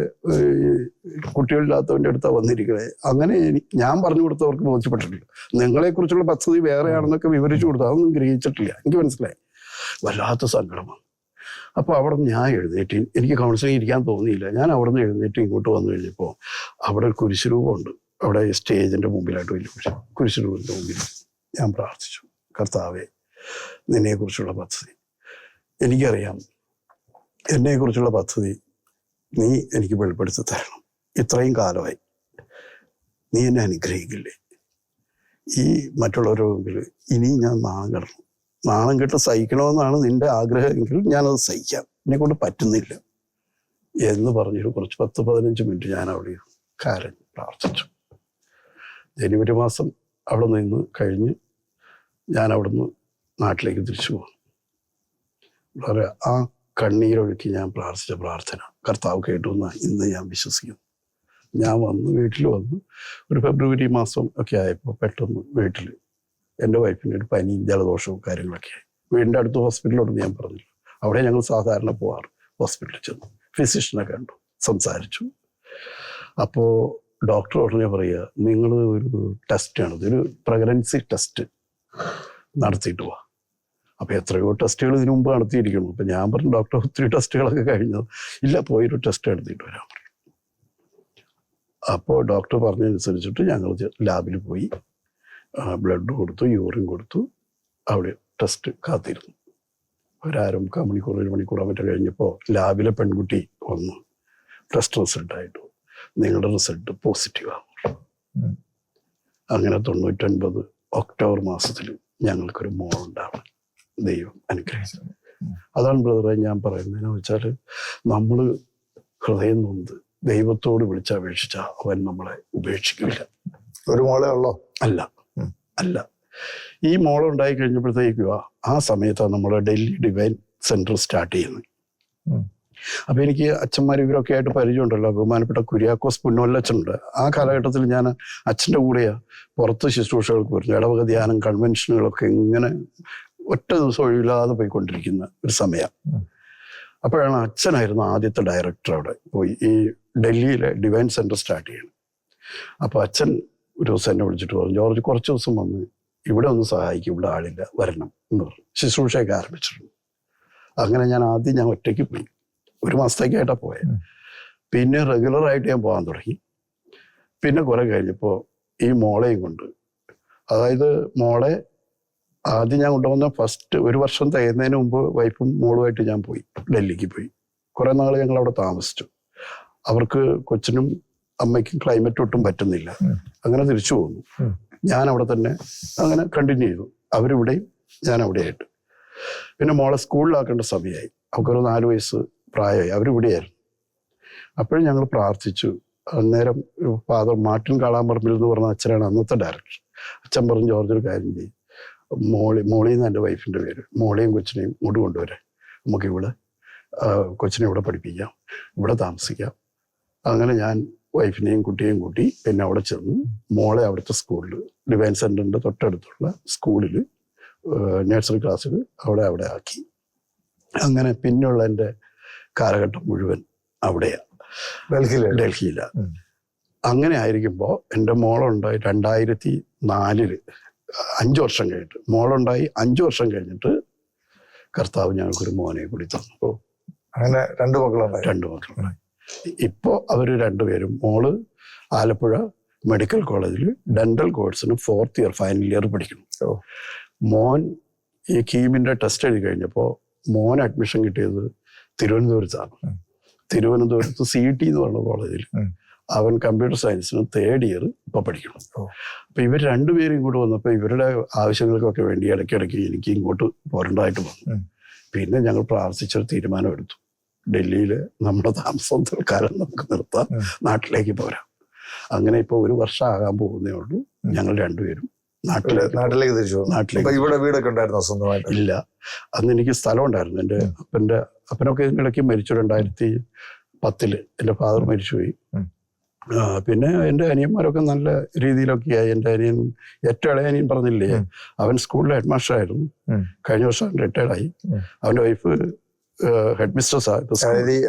കുട്ടികളില്ലാത്തവൻ്റെ അടുത്താണ് വന്നിരിക്കണേ. അങ്ങനെ ഞാൻ പറഞ്ഞു കൊടുത്തവർക്ക് ബോധ്യപ്പെട്ടിട്ടില്ല. നിങ്ങളെക്കുറിച്ചുള്ള പദ്ധതി വേറെയാണെന്നൊക്കെ വിവരിച്ചു കൊടുത്തു. അതൊന്നും ഗ്രഹിച്ചിട്ടില്ല. എനിക്ക് മനസ്സിലായി. വല്ലാത്ത സങ്കടമാണ്. അപ്പോൾ അവിടെ നിന്ന് ഞാൻ എഴുന്നേറ്റ്, എനിക്ക് കൗൺസിലിംഗ് ഇരിക്കാൻ തോന്നിയില്ല. ഞാൻ അവിടെ നിന്ന് എഴുന്നേറ്റ് ഇങ്ങോട്ട് വന്നു കഴിഞ്ഞപ്പോൾ അവിടെ ഒരു കുരിശുരൂപമുണ്ട്. അവിടെ സ്റ്റേജിൻ്റെ മുമ്പിലായിട്ട് വലിയ കുരിശുരൂപത്തിൻ്റെ മുമ്പിൽ ഞാൻ പ്രാർത്ഥിച്ചു, കർത്താവേ, നിന്നെക്കുറിച്ചുള്ള പദ്ധതി എനിക്കറിയാം. എന്നെക്കുറിച്ചുള്ള പദ്ധതി നീ എനിക്ക് വെളിപ്പെടുത്തി തരണം. ഇത്രയും കാലമായി നീ എന്നെ അനുഗ്രഹിക്കില്ലേ? ഈ മറ്റുള്ളവരുടെ മുമ്പിൽ ഇനി ഞാൻ നാണം കെട്ട് സഹിക്കണമെന്നാണ് നിന്റെ ആഗ്രഹമെങ്കിൽ ഞാനത് സഹിക്കാം. എന്നെക്കൊണ്ട് പറ്റുന്നില്ല എന്ന് പറഞ്ഞൊരു കുറച്ച് 10-15 മിനിറ്റ് ഞാൻ അവിടെ കരഞ്ഞ് പ്രാർത്ഥിച്ചു. ജനുവരി മാസം അവിടെ നിന്ന് കഴിഞ്ഞ് ഞാൻ അവിടുന്ന് നാട്ടിലേക്ക് തിരിച്ചു പോകുന്നു. വളരെ ആ കണ്ണീരൊഴുക്കി ഞാൻ പ്രാർത്ഥിച്ച പ്രാർത്ഥന കർത്താവ് കേട്ടു എന്ന് ഇന്ന് ഞാൻ വിശ്വസിക്കുന്നു. ഞാൻ വീട്ടിൽ വന്ന് ഒരു ഫെബ്രുവരി മാസം ഒക്കെ ആയപ്പോൾ പെട്ടെന്ന് വീട്ടിൽ എൻ്റെ വൈഫിൻ്റെ ഒരു പനിയും ജലദോഷവും കാര്യങ്ങളൊക്കെ ആയി. വീടിൻ്റെ അടുത്ത് ഹോസ്പിറ്റലിലോട്ട് ഞാൻ പറഞ്ഞില്ല. അവിടെ ഞങ്ങൾ സാധാരണ പോവാറ്. ഹോസ്പിറ്റലിൽ ചെന്നു, ഫിസിഷ്യനെ കണ്ടു, സംസാരിച്ചു. അപ്പോൾ ഡോക്ടർ ഉടനെ പറയുക, നിങ്ങൾ ഒരു ടെസ്റ്റാണ്, ഇതൊരു പ്രഗ്നൻസി ടെസ്റ്റ് നടത്തിയിട്ട് പോവാ. അപ്പോൾ എത്രയോ ടെസ്റ്റുകൾ ഇതിനു മുമ്പ് നടത്തിയിരിക്കുന്നു. അപ്പം ഞാൻ പറഞ്ഞു, ഡോക്ടർ ഒത്തിരി ടെസ്റ്റുകളൊക്കെ കഴിഞ്ഞത്. ഇല്ല, പോയൊരു ടെസ്റ്റ് നടത്തിയിട്ട് വരാൻ പറഞ്ഞു. അപ്പോൾ ഡോക്ടർ പറഞ്ഞതനുസരിച്ചിട്ട് ഞങ്ങൾ ലാബിൽ പോയി ബ്ലഡ് കൊടുത്തു, യൂറിൻ കൊടുത്തു. അവിടെ ടെസ്റ്റ് കാത്തിരുന്നു. ഒരു 1/2 മണിക്കൂർ 1 മണിക്കൂർ മറ്റേ കഴിഞ്ഞപ്പോൾ ലാബിലെ പെൺകുട്ടി വന്നു. ടെസ്റ്റ് റിസൾട്ടായിട്ടു നിങ്ങളുടെ റിസൾട്ട് പോസിറ്റീവാണ്. അങ്ങനെ 99 ഒക്ടോബർ മാസത്തിൽ ഞങ്ങൾക്കൊരു മോളുണ്ടാവണം. ദൈവം അനുഗ്രഹിച്ചു. അതാണ് ബ്രദറെ ഞാൻ പറയുന്നതെന്ന് വെച്ചാൽ, നമ്മൾ ഹൃദയം നൊന്ത് ദൈവത്തോട് വിളിച്ചപേക്ഷിച്ചാൽ അവൻ നമ്മളെ ഉപേക്ഷിക്കില്ല. ഒരു മോളെ ഉള്ളോ? അല്ല. ഈ മോളുണ്ടായി കഴിഞ്ഞപ്പോഴത്തേക്കും ആ സമയത്താണ് നമ്മുടെ ഡൽഹി ഡിവൈൻ സെന്റർ സ്റ്റാർട്ട് ചെയ്യുന്നത്. അപ്പൊ എനിക്ക് അച്ഛന്മാർ ഇവരൊക്കെ ആയിട്ട് പരിചയമുണ്ടല്ലോ. ബഹുമാനപ്പെട്ട കുര്യാക്കോസ് പുന്നോല്ലച്ഛനുണ്ട്. ആ കാലഘട്ടത്തിൽ ഞാൻ അച്ഛൻ്റെ കൂടെയാ പുറത്ത് ശുശ്രൂഷകൾക്ക് വരുന്നു. ഇടവക ധ്യാനം, കൺവെൻഷനുകളൊക്കെ ഇങ്ങനെ ഒറ്റ ദിവസം ഒഴിവില്ലാതെ പോയിക്കൊണ്ടിരിക്കുന്ന ഒരു സമയം. അപ്പോഴാണ് അച്ഛനായിരുന്നു ആദ്യത്തെ ഡയറക്ടർ അവിടെ പോയി ഈ ഡൽഹിയിലെ ഡിവൈൻ സെന്റർ സ്റ്റാർട്ട് ചെയ്യണം. അപ്പോൾ അച്ഛൻ ഒരു ദിവസം എന്നെ വിളിച്ചിട്ട് പറഞ്ഞു, ജോർജ് കുറച്ച് ദിവസം വന്ന് ഇവിടെ ഒന്ന് സഹായിക്കും, ഇവിടെ ആളില്ല, വരണം എന്ന് പറഞ്ഞു. ശുശ്രൂഷയൊക്കെ ആരംഭിച്ചിട്ടുണ്ട്. അങ്ങനെ ഞാൻ ഒറ്റയ്ക്ക് പോയി. 1 മാസത്തേക്കായിട്ടാണ് പോയത്. പിന്നെ റെഗുലറായിട്ട് ഞാൻ പോകാൻ തുടങ്ങി. പിന്നെ കുറെ കഴിഞ്ഞപ്പോൾ ഈ മോളെയും കൊണ്ട്, അതായത് മോളെ ആദ്യം ഞാൻ കൊണ്ടുവന്ന ഫസ്റ്റ് 1 വർഷം തികയുന്നതിന് മുമ്പ് വൈഫും മോളുമായിട്ട് ഞാൻ പോയി, ഡൽഹിക്ക് പോയി. കുറെ നാൾ ഞങ്ങൾ അവിടെ താമസിച്ചു. അവർക്ക് കൊച്ചിനും അമ്മയ്ക്കും ക്ലൈമറ്റ് ഒട്ടും പറ്റുന്നില്ല. അങ്ങനെ തിരിച്ചു പോന്നു. ഞാൻ അവിടെ തന്നെ അങ്ങനെ കണ്ടിന്യൂ ചെയ്തു. അവരിവിടെയും ഞാൻ അവിടെയായിട്ട്. പിന്നെ മോളെ സ്കൂളിലാക്കേണ്ട സമയമായി. അവൾക്കൊരു 4 വയസ്സ് പ്രായമായി. അവരിവിടെയായിരുന്നു. അപ്പോഴും ഞങ്ങൾ പ്രാർത്ഥിച്ചു. അന്നേരം ഫാദർ മാർട്ടിൻ കാളാമ്പറമ്പിൽ എന്ന് പറഞ്ഞ അച്ഛനാണ് അന്നത്തെ ഡയറക്ടർ. അച്ഛൻ പറഞ്ഞു, ജോർജ് ഒരു കാര്യം ചെയ്യും, മോളിന്ന് എൻ്റെ വൈഫിൻ്റെ പേര്, മോളെയും കൊച്ചിനെയും ഇങ്ങോട്ട് കൊണ്ടുവരാം, നമുക്കിവിടെ കൊച്ചിനെ ഇവിടെ പഠിപ്പിക്കാം, ഇവിടെ താമസിക്കാം. അങ്ങനെ ഞാൻ വൈഫിനെയും കുട്ടിയെയും കൂട്ടി പിന്നെ അവിടെ ചെന്ന് മോളെ അവിടുത്തെ സ്കൂളിൽ, ഡിവൈൻ സെന്ററിൻ്റെ തൊട്ടടുത്തുള്ള സ്കൂളിൽ നഴ്സറി ക്ലാസ്സിൽ അവിടെ ആക്കി. അങ്ങനെ പിന്നെയുള്ള എൻ്റെ കാലഘട്ടം മുഴുവൻ അവിടെയാണ്, ഡൽഹിയിലാണ്. അങ്ങനെ ആയിരിക്കുമ്പോൾ എൻ്റെ മോളുണ്ടായി 2004 5 വർഷം കഴിഞ്ഞിട്ട്, മോളുണ്ടായി 5 വർഷം കഴിഞ്ഞിട്ട് കർത്താവ് ഞങ്ങൾക്കൊരു മോനെ കൂടി തന്നു. അങ്ങനെ 2 മക്കളുണ്ടായി. ഇപ്പോൾ അവർ 2 പേരും, മോള് ആലപ്പുഴ മെഡിക്കൽ കോളേജിൽ ഡെന്റൽ കോഴ്സിന് 4th ഇയർ ഫൈനൽ ഇയർ പഠിക്കുന്നു. മോൻ ഈ കീമിൻ്റെ ടെസ്റ്റ് എഴുതി കഴിഞ്ഞപ്പോൾ മോൻ അഡ്മിഷൻ കിട്ടിയത് തിരുവനന്തപുരത്താണ്. തിരുവനന്തപുരത്ത് CET എന്ന് പറഞ്ഞ കോളേജിൽ. അവൻ കമ്പ്യൂട്ടർ സയൻസിന് 3rd ഇയർ ഇപ്പൊ പഠിക്കണം. അപ്പൊ ഇവർ രണ്ടുപേരും ഇങ്ങോട്ട് വന്നപ്പോൾ ഇവരുടെ ആവശ്യങ്ങൾക്കൊക്കെ വേണ്ടി ഇടയ്ക്കിടയ്ക്ക് എനിക്ക് ഇങ്ങോട്ട് പോരേണ്ടതായിട്ട് വന്നു. പിന്നെ ഞങ്ങൾ പ്രാർത്ഥിച്ചൊരു തീരുമാനം എടുത്തു, ഡൽഹിയിൽ നമ്മുടെ താമസം തൽക്കാലം നമുക്ക് നിർത്താം, നാട്ടിലേക്ക് പോരാം. അങ്ങനെ ഇപ്പൊ 1 വർഷം ആകാൻ പോകുന്നേ ഉള്ളൂ. ഞങ്ങൾ രണ്ടുപേരും നാട്ടിലേക്ക് തിരിച്ചു. നാട്ടിലേക്ക് ഇവിടെ വീടൊക്കെ ഉണ്ടായിരുന്നോ സ്വന്തമായിട്ട്? ഇല്ല, അന്ന് എനിക്ക് സ്ഥലം ഉണ്ടായിരുന്നു. എൻ്റെ അപ്പനൊക്കെ ഇതിനിടയ്ക്ക് മരിച്ചു. 2010 എൻ്റെ ഫാദർ മരിച്ചുപോയി. പിന്നെ എൻ്റെ അനിയന്മാരൊക്കെ നല്ല രീതിയിലൊക്കെ ആയി. എൻ്റെ അനിയൻ, ഏറ്റവും ഇളയ അനിയൻ പറഞ്ഞില്ലേ, അവൻ സ്കൂളിലെ ഹെഡ് മാസ്റ്റർ ആയിരുന്നു. കഴിഞ്ഞ വർഷം റിട്ടയർഡായി. അവൻ്റെ വൈഫ് ഹെഡ് മിസ്ട്രസ് ആണ്.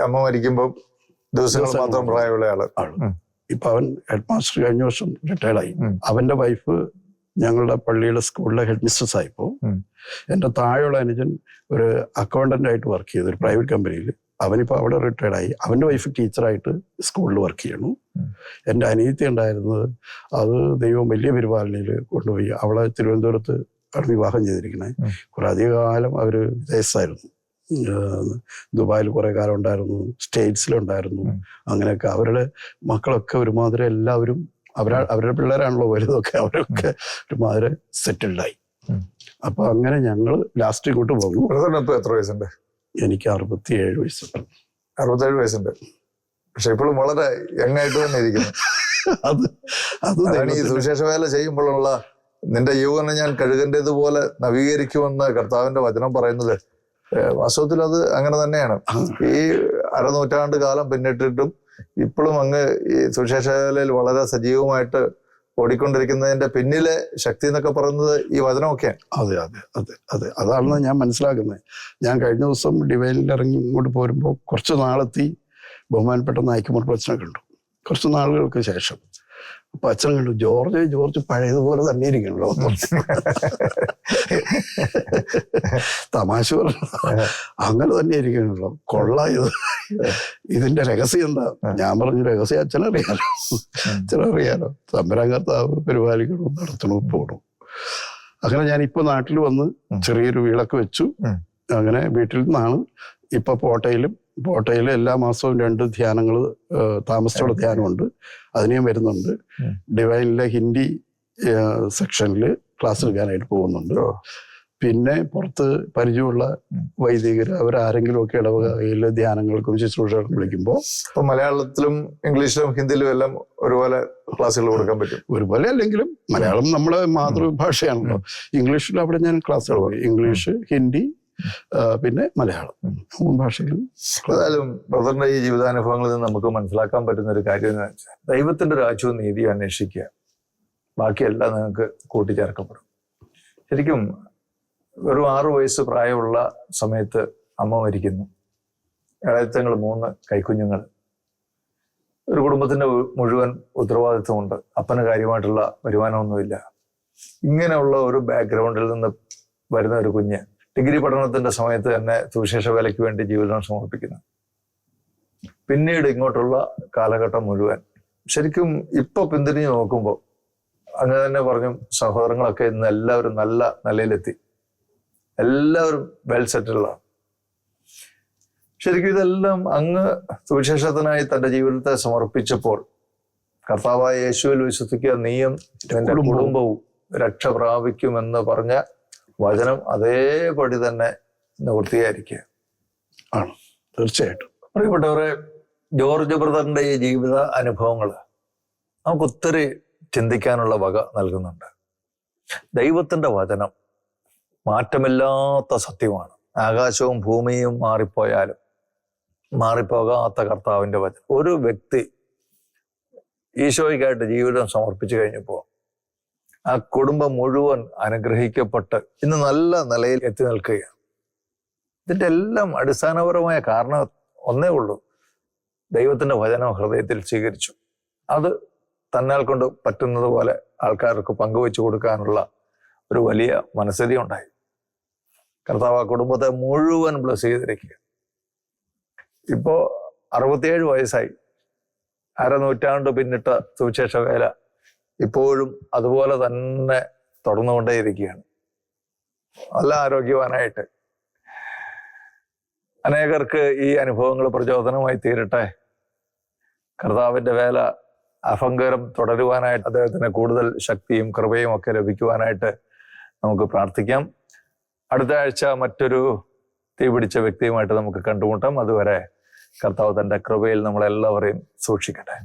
അമ്മ മരിക്കുമ്പോൾ ദിവസങ്ങൾ മാത്രം പ്രായമുള്ള ആള്. ഇപ്പൊ അവൻ ഹെഡ് മാസ്റ്റർ കഴിഞ്ഞ വർഷം റിട്ടയർഡായി. അവന്റെ വൈഫ് ഞങ്ങളുടെ പള്ളിയുടെ സ്കൂളിലെ ഹെഡ് മിസ്ട്രസ് ആയിപ്പോ. എൻ്റെ താഴെയുള്ള അനുജൻ ഒരു അക്കൗണ്ടന്റ് ആയിട്ട് വർക്ക് ചെയ്തു ഒരു പ്രൈവറ്റ് കമ്പനിയിൽ. അവനിപ്പോൾ അവിടെ റിട്ടയർഡായി. അവൻ്റെ വൈഫ് ടീച്ചറായിട്ട് സ്കൂളിൽ വർക്ക് ചെയ്യണു. എൻ്റെ അനിയത്തി ഉണ്ടായിരുന്നത്, അത് ദൈവം വലിയ പരിപാലനയിൽ കൊണ്ടുപോയി. അവളെ തിരുവനന്തപുരത്ത് ആണ് വിവാഹം ചെയ്തിരിക്കണേ. കുറെ അധിക കാലം അവർ വിദേശത്തായിരുന്നു. ദുബായിൽ കുറെ കാലം ഉണ്ടായിരുന്നു, സ്റ്റേറ്റ്സിലുണ്ടായിരുന്നു. അങ്ങനെയൊക്കെ അവരുടെ മക്കളൊക്കെ ഒരുമാതിരി എല്ലാവരും അവരുടെ പിള്ളേരാണല്ലോ വലുതൊക്കെ, അവരൊക്കെ ഒരുമാതിരി സെറ്റിൽഡായി. അപ്പൊ അങ്ങനെ ഞങ്ങൾ ലാസ്റ്റ് ഇങ്ങോട്ട് പോകുന്നു. എത്ര വയസ്സുണ്ട്? എനിക്ക് 67 വയസ്സുണ്ട്. 67 വയസ്സുണ്ട്. പക്ഷെ ഇപ്പോഴും വളരെ യങ്ങായിട്ട് തന്നെ ഇരിക്കുന്നു. അത് ഈ സുവിശേഷ വേല ചെയ്യുമ്പോഴുള്ള നിന്റെ യൗവനം ഞാൻ കഴുകേണ്ടതുപോലെ നവീകരിക്കുമെന്ന് കർത്താവിന്റെ വചനം പറയുന്നത് വാസ്തവത്തിൽ അത് അങ്ങനെ തന്നെയാണ്. ഈ 1/2 നൂറ്റാണ്ട് കാലം പിന്നിട്ടിട്ടും ഇപ്പോഴും അങ്ങ് ഈ സുവിശേഷ വേലയിൽ വളരെ സജീവമായിട്ട് ഓടിക്കൊണ്ടിരിക്കുന്നതിന്റെ പിന്നിലെ ശക്തി എന്നൊക്കെ പറയുന്നത് ഈ വചനമൊക്കെയാണ്. അതെ അതെ അതെ അതെ അതാണെന്ന് ഞാൻ മനസ്സിലാക്കുന്നത്. ഞാൻ കഴിഞ്ഞ ദിവസം ഡിവൈനിൽ ഇറങ്ങി ഇങ്ങോട്ട് പോരുമ്പോൾ കുറച്ച് നാളെത്തി ബഹുമാനപ്പെട്ട നായിക്കുമാർ അച്ഛനെ കണ്ടു. കുറച്ച് നാളുകൾക്ക് ശേഷം അപ്പൊ അച്ഛൻ കണ്ടു, ജോർജ് പഴയതുപോലെ തന്നെ ഇരിക്കണല്ലോ. തമാശ പറഞ്ഞു, അങ്ങനെ തന്നെ ഇരിക്കണല്ലോ, കൊള്ളായത്. ഇതിന്റെ രഹസ്യം എന്താ? ഞാൻ പറഞ്ഞു, രഹസ്യം അച്ഛനറിയാലോ. തമ്പുരാൻ കർത്താവ് പരിപാലിക്കണം, നടത്തണം, പോകണം. അങ്ങനെ ഞാൻ ഇപ്പൊ നാട്ടിൽ വന്ന് ചെറിയൊരു വിളക്ക് വെച്ചു. അങ്ങനെ വീട്ടിൽ നിന്നാണ് ഇപ്പൊ പോട്ടയിൽ എല്ലാ മാസവും 2 ധ്യാനങ്ങൾ, താമസത്തോടെ ധ്യാനമുണ്ട്. അതിനെയും വരുന്നുണ്ട്. ഡിവൈനിലെ ഹിന്ദി സെക്ഷനിൽ ക്ലാസ് എടുക്കാനായിട്ട് പോകുന്നുണ്ട്. പിന്നെ പുറത്ത് പരിചയമുള്ള വൈദികർ അവരാരെങ്കിലും ഒക്കെ ഇടവകയിൽ ധ്യാനങ്ങൾക്കും ശുശ്രൂഷകൾക്കും വിളിക്കുമ്പോൾ മലയാളത്തിലും ഇംഗ്ലീഷിലും ഹിന്ദിയിലും എല്ലാം ഒരുപോലെ ക്ലാസ്സുകൾ കൊടുക്കാൻ പറ്റും. ഒരുപോലെ അല്ലെങ്കിലും മലയാളം നമ്മുടെ മാതൃഭാഷയാണല്ലോ. ഇംഗ്ലീഷിൽ അവിടെ ഞാൻ ക്ലാസ്സുകൾ പോയി. ഇംഗ്ലീഷ്, ഹിന്ദി, പിന്നെ മലയാളം, 3 ഭാഷകളും. ഏതായാലും ബ്രദറിന്റെ ഈ ജീവിതാനുഭവങ്ങളിൽ നിന്ന് നമുക്ക് മനസ്സിലാക്കാൻ പറ്റുന്ന ഒരു കാര്യം എന്ന് വെച്ചാൽ ദൈവത്തിന്റെ രാജ്യവും നീതിയും അന്വേഷിക്കുക, ബാക്കിയെല്ലാം നിങ്ങൾക്ക് കൂട്ടിച്ചേർക്കപ്പെടും. ശരിക്കും വെറും 6 വയസ്സ് പ്രായമുള്ള സമയത്ത് അമ്മ മരിക്കുന്നു. ഇളയത്തങ്ങൾ 3 കൈക്കുഞ്ഞുങ്ങൾ. ഒരു കുടുംബത്തിന്റെ മുഴുവൻ ഉത്തരവാദിത്വമുണ്ട്. അപ്പന് കാര്യമായിട്ടുള്ള വരുമാനമൊന്നുമില്ല. ഇങ്ങനെയുള്ള ഒരു ബാക്ക്ഗ്രൗണ്ടിൽ നിന്ന് വരുന്ന ഒരു കുഞ്ഞ് ഡിഗ്രി പഠനത്തിന്റെ സമയത്ത് തന്നെ സുവിശേഷ വേലയ്ക്ക് വേണ്ടി ജീവിതം സമർപ്പിക്കുന്നു. പിന്നീട് ഇങ്ങോട്ടുള്ള കാലഘട്ടം മുഴുവൻ ശരിക്കും ഇപ്പൊ പിന്തിരിഞ്ഞ് നോക്കുമ്പോൾ അങ്ങനെ തന്നെ പറഞ്ഞു, സഹോദരങ്ങളൊക്കെ ഇന്ന് എല്ലാവരും നല്ല നിലയിലെത്തി, എല്ലാവരും വെൽ സെറ്റിൽഡാണ്. ശരിക്കും ഇതെല്ലാം അങ്ങ് സുവിശേഷത്തിനായി തന്റെ ജീവിതത്തെ സമർപ്പിച്ചപ്പോൾ കർത്താവായ യേശുവിൽ വിശ്വസിക്കുക, നീയും നിന്റെ കുടുംബവും രക്ഷ പ്രാപിക്കുമെന്ന് പറഞ്ഞ വചനം അതേപടി തന്നെ നിവൃത്തിയായിരിക്കുക ആണ്. തീർച്ചയായിട്ടും. പ്രിയപ്പെട്ടവരെ, ജോർജ് ബ്രദറിന്റെ ഈ ജീവിത അനുഭവങ്ങൾ നമുക്ക് ഒത്തിരി ചിന്തിക്കാനുള്ള വക നൽകുന്നുണ്ട്. ദൈവത്തിന്റെ വചനം മാറ്റമില്ലാത്ത സത്യമാണ്. ആകാശവും ഭൂമിയും മാറിപ്പോയാലും മാറിപ്പോകാത്ത കർത്താവിന്റെ വചനം. ഒരു വ്യക്തി ഈശോയ്ക്കായിട്ട് ജീവിതം സമർപ്പിച്ചു കഴിഞ്ഞപ്പോൾ ആ കുടുംബം മുഴുവൻ അനുഗ്രഹിക്കപ്പെട്ട് ഇന്ന് നല്ല നിലയിൽ എത്തി നിൽക്കുകയാണ്. ഇതിന്റെ എല്ലാം അടിസ്ഥാനപരമായ കാരണം ഒന്നേ ഉള്ളൂ, ദൈവത്തിന്റെ വചനം ഹൃദയത്തിൽ സ്വീകരിച്ചു. അത് തന്നാൽ കൊണ്ട് പറ്റുന്നത് പോലെ ആൾക്കാർക്ക് പങ്കുവെച്ചു കൊടുക്കാനുള്ള ഒരു വലിയ മനസ്ഥിതി ഉണ്ടായി. കർത്താവ് ആ കുടുംബത്തെ മുഴുവൻ ബ്ലസ് ചെയ്തിരിക്കുക. ഇപ്പോ 67 വയസ്സായി. 1/2 നൂറ്റാണ്ട് പിന്നിട്ട സുവിശേഷ വേല ഇപ്പോഴും അതുപോലെ തന്നെ തുടർന്നുകൊണ്ടേയിരിക്കുകയാണ്. നല്ല ആരോഗ്യവാനായിട്ട്. അനേകർക്ക് ഈ അനുഭവങ്ങൾ പ്രചോദനമായി തീരട്ടെ. കർത്താവിന്റെ വേല അഭംഗരം തുടരുവാനായിട്ട് അദ്ദേഹത്തിന് കൂടുതൽ ശക്തിയും കൃപയും ഒക്കെ ലഭിക്കുവാനായിട്ട് നമുക്ക് പ്രാർത്ഥിക്കാം. അടുത്ത ആഴ്ച മറ്റൊരു തീപിടിച്ച വ്യക്തിയുമായിട്ട് നമുക്ക് കണ്ടുമുട്ടാം. അതുവരെ കർത്താവ് തന്റെ കൃപയിൽ നമ്മളെല്ലാവരെയും സൂക്ഷിക്കട്ടെ.